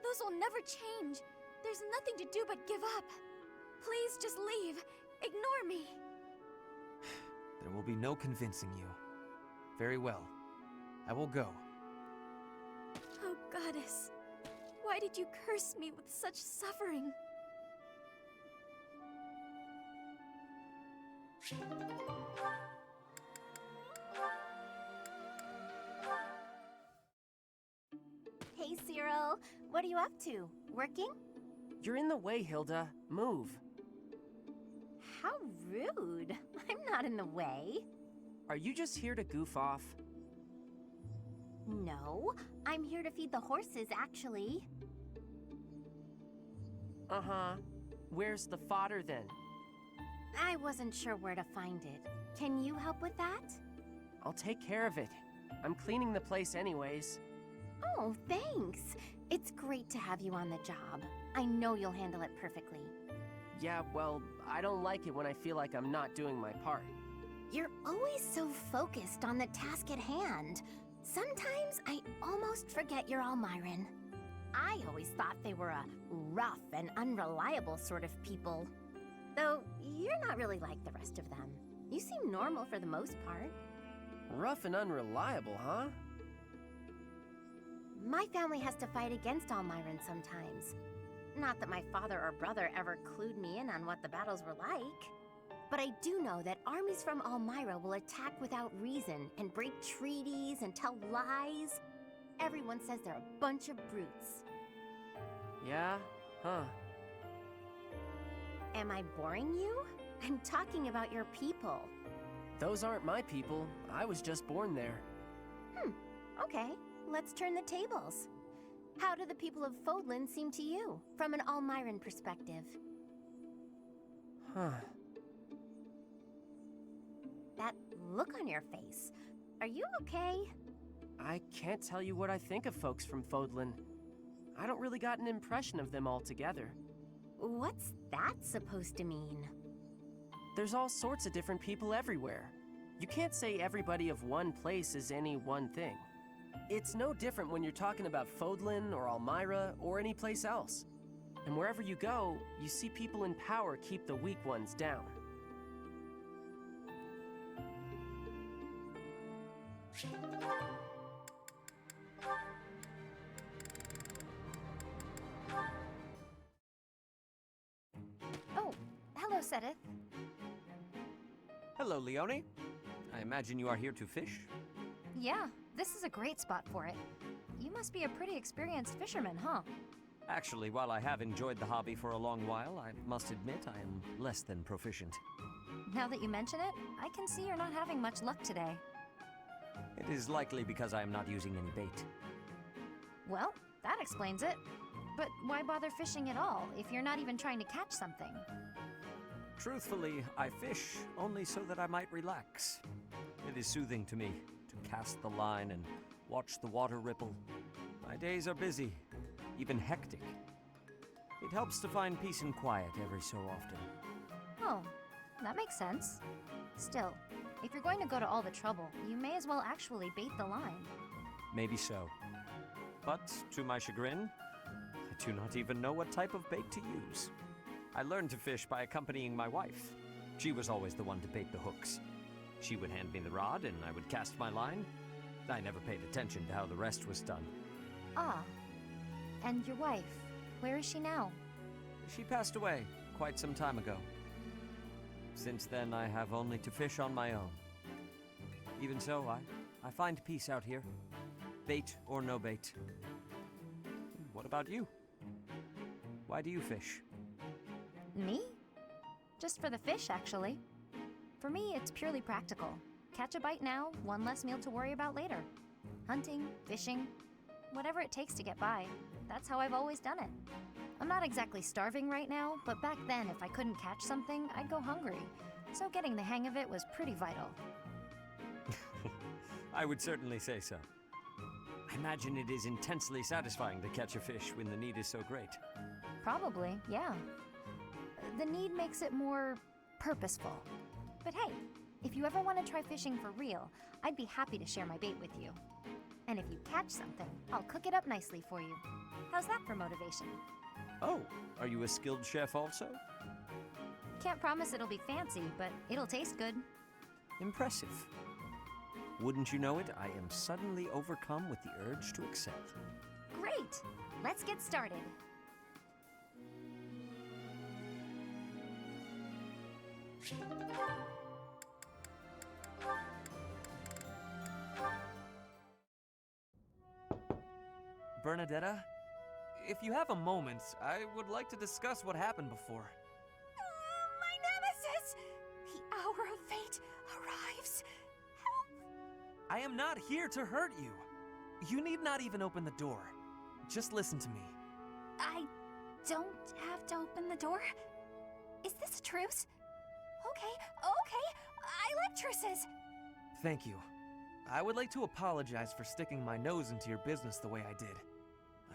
Those will never change. There's nothing to do but give up. Please just leave. Ignore me. There will be no convincing you. Very well. I will go. Oh, Goddess. Why did you curse me with such suffering? Hey, Cyril. What are you up to? Working? You're in the way, Hilda. Move. How rude. I'm not in the way. Are you just here to goof off? No, I'm here to feed the horses, actually. Uh-huh. Where's the fodder, then? I wasn't sure where to find it. Can you help with that? I'll take care of it. I'm cleaning the place anyways. Oh, thanks. It's great to have you on the job. I know you'll handle it perfectly. Yeah, well, I don't like it when I feel like I'm not doing my part. You're always so focused on the task at hand. Sometimes I almost forget you're Almiran. I always thought they were a rough and unreliable sort of people. Though you're not really like the rest of them. You seem normal for the most part. Rough and unreliable, huh? My family has to fight against Almiran sometimes. Not that my father or brother ever clued me in on what the battles were like. But I do know that armies from Almira will attack without reason and break treaties and tell lies. Everyone says they're a bunch of brutes. Yeah? Huh. Am I boring you? I'm talking about your people. Those aren't my people. I was just born there. Okay, let's turn the tables. How do the people of Fodlan seem to you, from an Almiran perspective? Huh. That look on your face. Are you okay? I can't tell you what I think of folks from Fodlan. I don't really got an impression of them altogether. What's that supposed to mean? There's all sorts of different people everywhere. You can't say everybody of one place is any one thing. It's no different when you're talking about Fodlan or Almira or any place else. And wherever you go, you see people in power keep the weak ones down. Oh, hello, Sedith. Hello, Leone. I imagine you are here to fish? Yeah, this is a great spot for it. You must be a pretty experienced fisherman, huh? Actually, while I have enjoyed the hobby for a long while, I must admit I am less than proficient. Now that you mention it, I can see you're not having much luck today. It is likely because I am not using any bait. Well, that explains it. But why bother fishing at all if you're not even trying to catch something? Truthfully, I fish only so that I might relax. It is soothing to me to cast the line and watch the water ripple. My days are busy, even hectic. It helps to find peace and quiet every so often. Oh, that makes sense. Still, if you're going to go to all the trouble, you may as well actually bait the line. Maybe so. But, to my chagrin, I do not even know what type of bait to use. I learned to fish by accompanying my wife. She was always the one to bait the hooks. She would hand me the rod and I would cast my line. I never paid attention to how the rest was done. Ah. And your wife, where is she now? She passed away quite some time ago. Since then, I have only to fish on my own. Even so, I find peace out here. Bait or no bait. What about you? Why do you fish? Me? Just for the fish, actually. For me, it's purely practical. Catch a bite now, one less meal to worry about later. Hunting, fishing, whatever it takes to get by. That's how I've always done it. I'm not exactly starving right now, but back then, if I couldn't catch something, I'd go hungry. So getting the hang of it was pretty vital. I would certainly say so. I imagine it is intensely satisfying to catch a fish when the need is so great. Probably, yeah. The need makes it more purposeful. But hey, if you ever want to try fishing for real, I'd be happy to share my bait with you. And if you catch something, I'll cook it up nicely for you. How's that for motivation? Oh, are you a skilled chef also? Can't promise it'll be fancy, but it'll taste good. Impressive. Wouldn't you know it, I am suddenly overcome with the urge to excel. Great! Let's get started. Bernadetta, if you have a moment, I would like to discuss what happened before. My nemesis! The hour of fate arrives. Help! I am not here to hurt you. You need not even open the door. Just listen to me. I don't have to open the door? Is this a truce? Okay. I like truces. Thank you. I would like to apologize for sticking my nose into your business the way I did.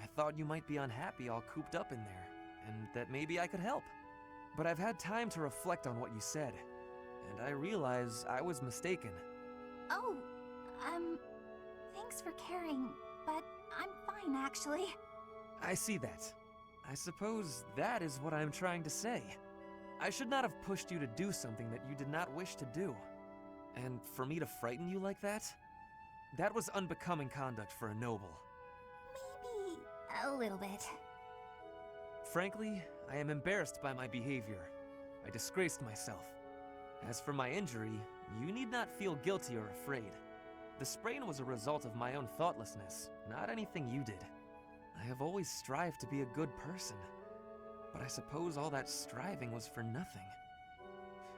I thought you might be unhappy all cooped up in there, and that maybe I could help. But I've had time to reflect on what you said, and I realize I was mistaken. Oh, thanks for caring, but I'm fine actually. I see that. I suppose that is what I'm trying to say. I should not have pushed you to do something that you did not wish to do. And for me to frighten you like that was unbecoming conduct for a noble. Maybe a little bit. Frankly, I am embarrassed by my behavior. I disgraced myself. As for my injury, you need not feel guilty or afraid. The sprain was a result of my own thoughtlessness, not anything you did. I have always strived to be a good person, but I suppose all that striving was for nothing.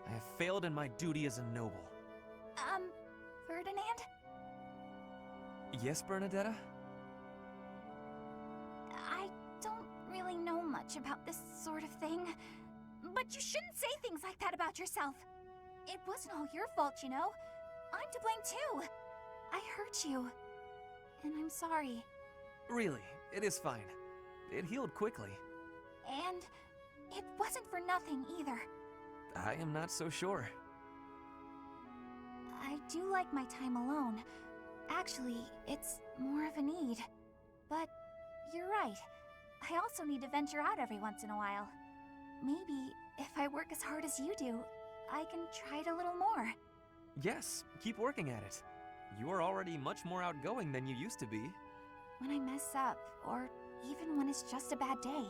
I have failed in my duty as a noble. Ferdinand? Yes, Bernadetta? I don't really know much about this sort of thing, but you shouldn't say things like that about yourself. It wasn't all your fault, you know. I'm to blame too. I hurt you, and I'm sorry. Really, it is fine. It healed quickly. And it wasn't for nothing either. I am not so sure. I do like my time alone. Actually, it's more of a need. But you're right. I also need to venture out every once in a while. Maybe if I work as hard as you do, I can try it a little more. Yes, keep working at it. You are already much more outgoing than you used to be. When I mess up, or even when it's just a bad day,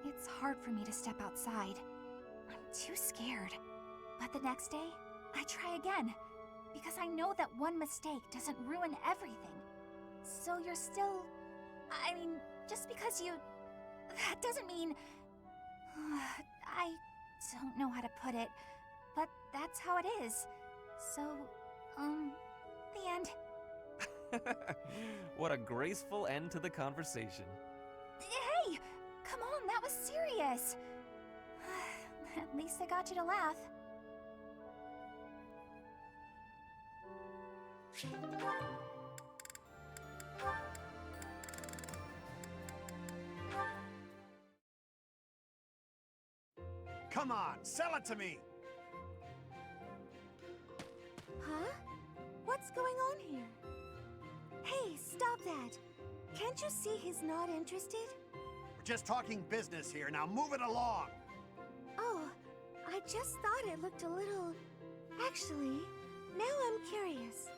it's hard for me to step outside. I'm too scared. But the next day, I try again, because I know that one mistake doesn't ruin everything. So you're still... I mean, just because you... That doesn't mean... I don't know how to put it, but that's how it is. So, the end. What a graceful end to the conversation. Hey! Come on, that was serious! At least I got you to laugh. Come on, sell it to me! Huh? What's going on here? Hey, stop that! Can't you see he's not interested? We're just talking business here, now move it along! Oh, I just thought it looked a little... Actually, Now I'm curious.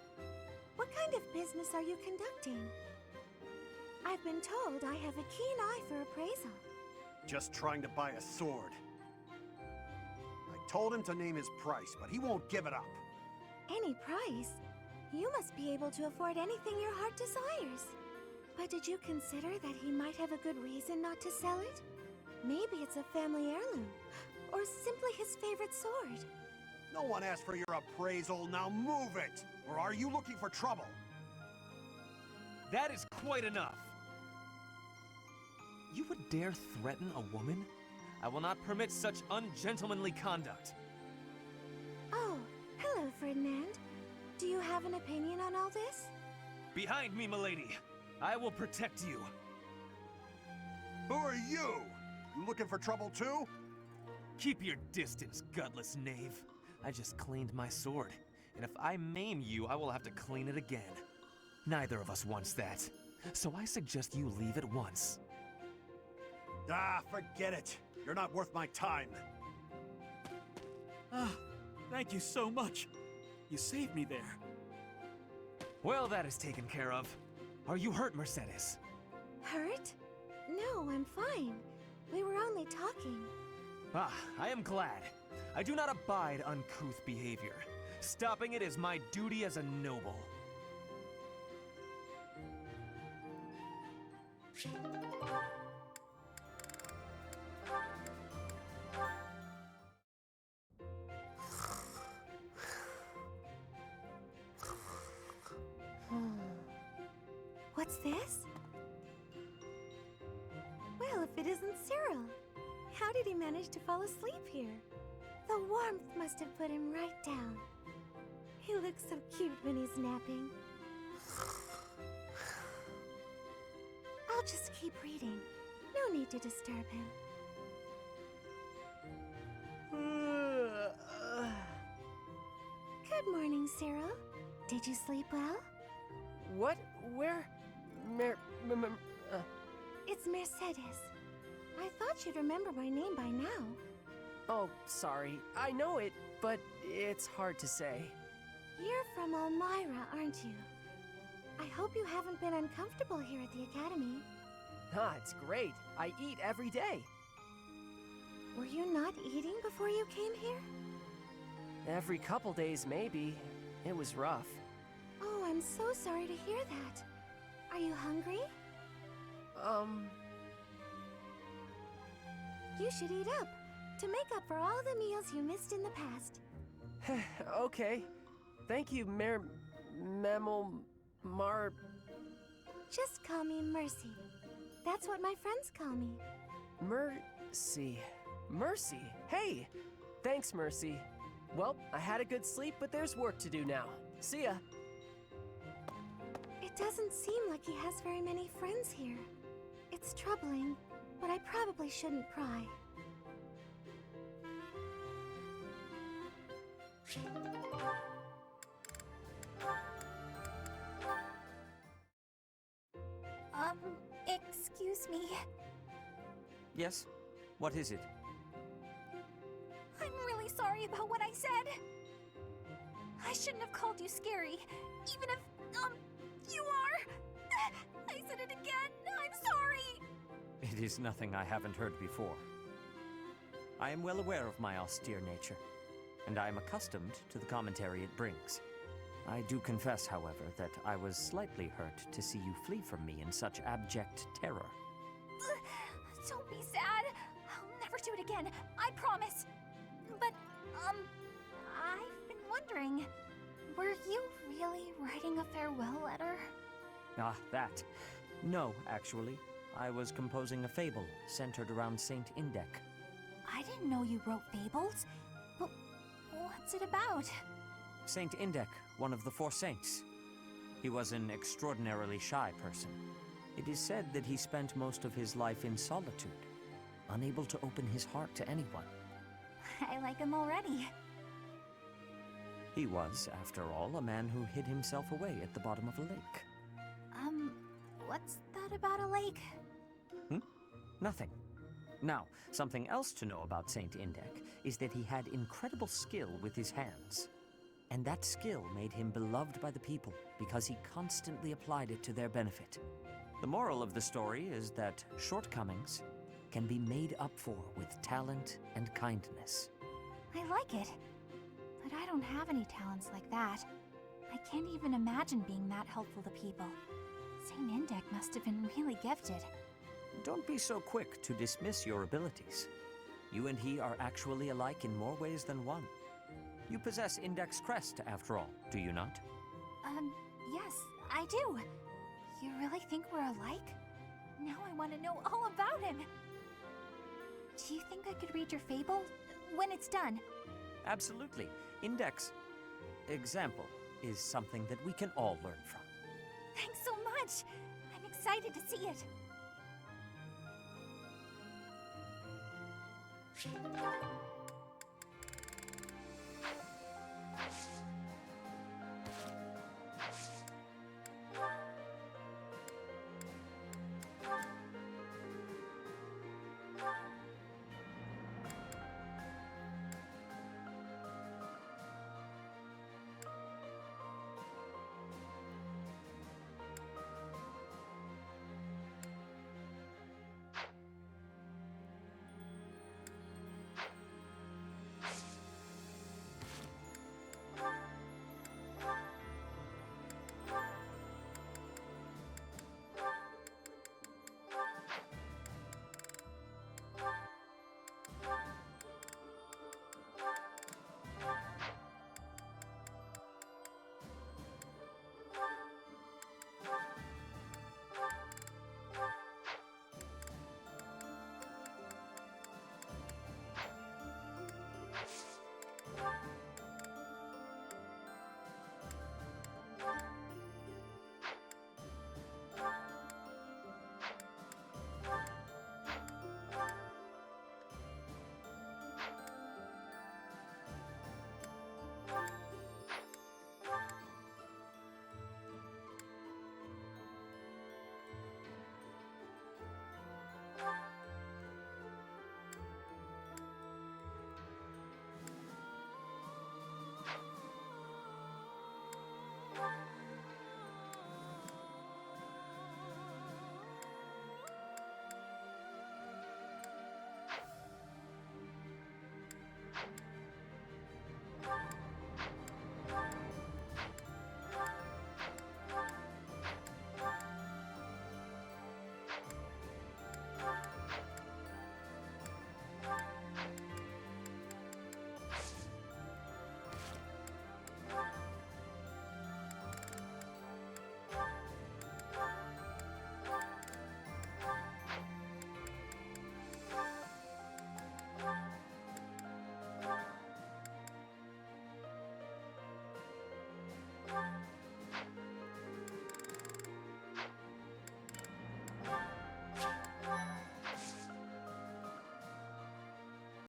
What kind of business are you conducting? I've been told I have a keen eye for appraisal. Just trying to buy a sword. I told him to name his price, but he won't give it up. Any price? You must be able to afford anything your heart desires. But did you consider that he might have a good reason not to sell it? Maybe it's a family heirloom, or simply his favorite sword. No one asked for your appraisal, now move it! Or are you looking for trouble? That is quite enough. You would dare threaten a woman? I will not permit such ungentlemanly conduct. Oh, hello, Ferdinand. Do you have an opinion on all this? Behind me, milady. I will protect you. Who are you? You looking for trouble too? Keep your distance, gutless knave. I just cleaned my sword, and if I maim you, I will have to clean it again. Neither of us wants that, so I suggest you leave at once. Ah, forget it. You're not worth my time. Ah, thank you so much. You saved me there. Well, that is taken care of. Are you hurt, Mercedes? Hurt? No, I'm fine. We were only talking. Ah, I am glad. I do not abide uncouth behavior. Stopping it is my duty as a noble. What's this? Well, if it isn't Cyril. How did he manage to fall asleep here? The warmth must have put him right down. He looks so cute when he's napping. I'll just keep reading. No need to disturb him. Good morning, Cyril. Did you sleep well? What? Where? It's Mercedes. I thought you'd remember my name by now. Oh, sorry. I know it, but it's hard to say. You're from Elmira, aren't you? I hope you haven't been uncomfortable here at the Academy. Ah, it's great. I eat every day. Were you not eating before you came here? Every couple days, maybe. It was rough. Oh, I'm so sorry to hear that. Are you hungry? You should eat up, to make up for all the meals you missed in the past. Okay. Thank you, Just call me Mercy. That's what my friends call me. Mercy. Mercy. Hey! Thanks, Mercy. Well, I had a good sleep, but there's work to do now. See ya. It doesn't seem like he has very many friends here. It's troubling, but I probably shouldn't pry. Excuse me. Yes? What is it? I'm really sorry about what I said. I shouldn't have called you scary, even if, you are. I said it again. I'm sorry. It is nothing I haven't heard before. I am well aware of my austere nature, and I am accustomed to the commentary it brings. I do confess, however, that I was slightly hurt to see you flee from me in such abject terror. Don't be sad. I'll never do it again. I promise. But, I've been wondering, were you really writing a farewell letter? Ah, that. No, actually. I was composing a fable centered around Saint Indec. I didn't know you wrote fables. But what's it about? Saint Indec, one of the four saints. He was an extraordinarily shy person. It is said that he spent most of his life in solitude, unable to open his heart to anyone. I like him already. He was, after all, a man who hid himself away at the bottom of a lake. What's that about a lake? Nothing. Now, something else to know about Saint Indec is that he had incredible skill with his hands. And that skill made him beloved by the people because he constantly applied it to their benefit. The moral of the story is that shortcomings can be made up for with talent and kindness. I like it. But I don't have any talents like that. I can't even imagine being that helpful to people. Saint Indek must have been really gifted. Don't be so quick to dismiss your abilities. You and he are actually alike in more ways than one. You possess Indek's crest, after all, do you not? Yes, I do. You really think we're alike? Now I want to know all about him. Do you think I could read your fable when it's done? Absolutely. Indek's example is something that we can all learn from. Thanks so much. I'm excited to see it.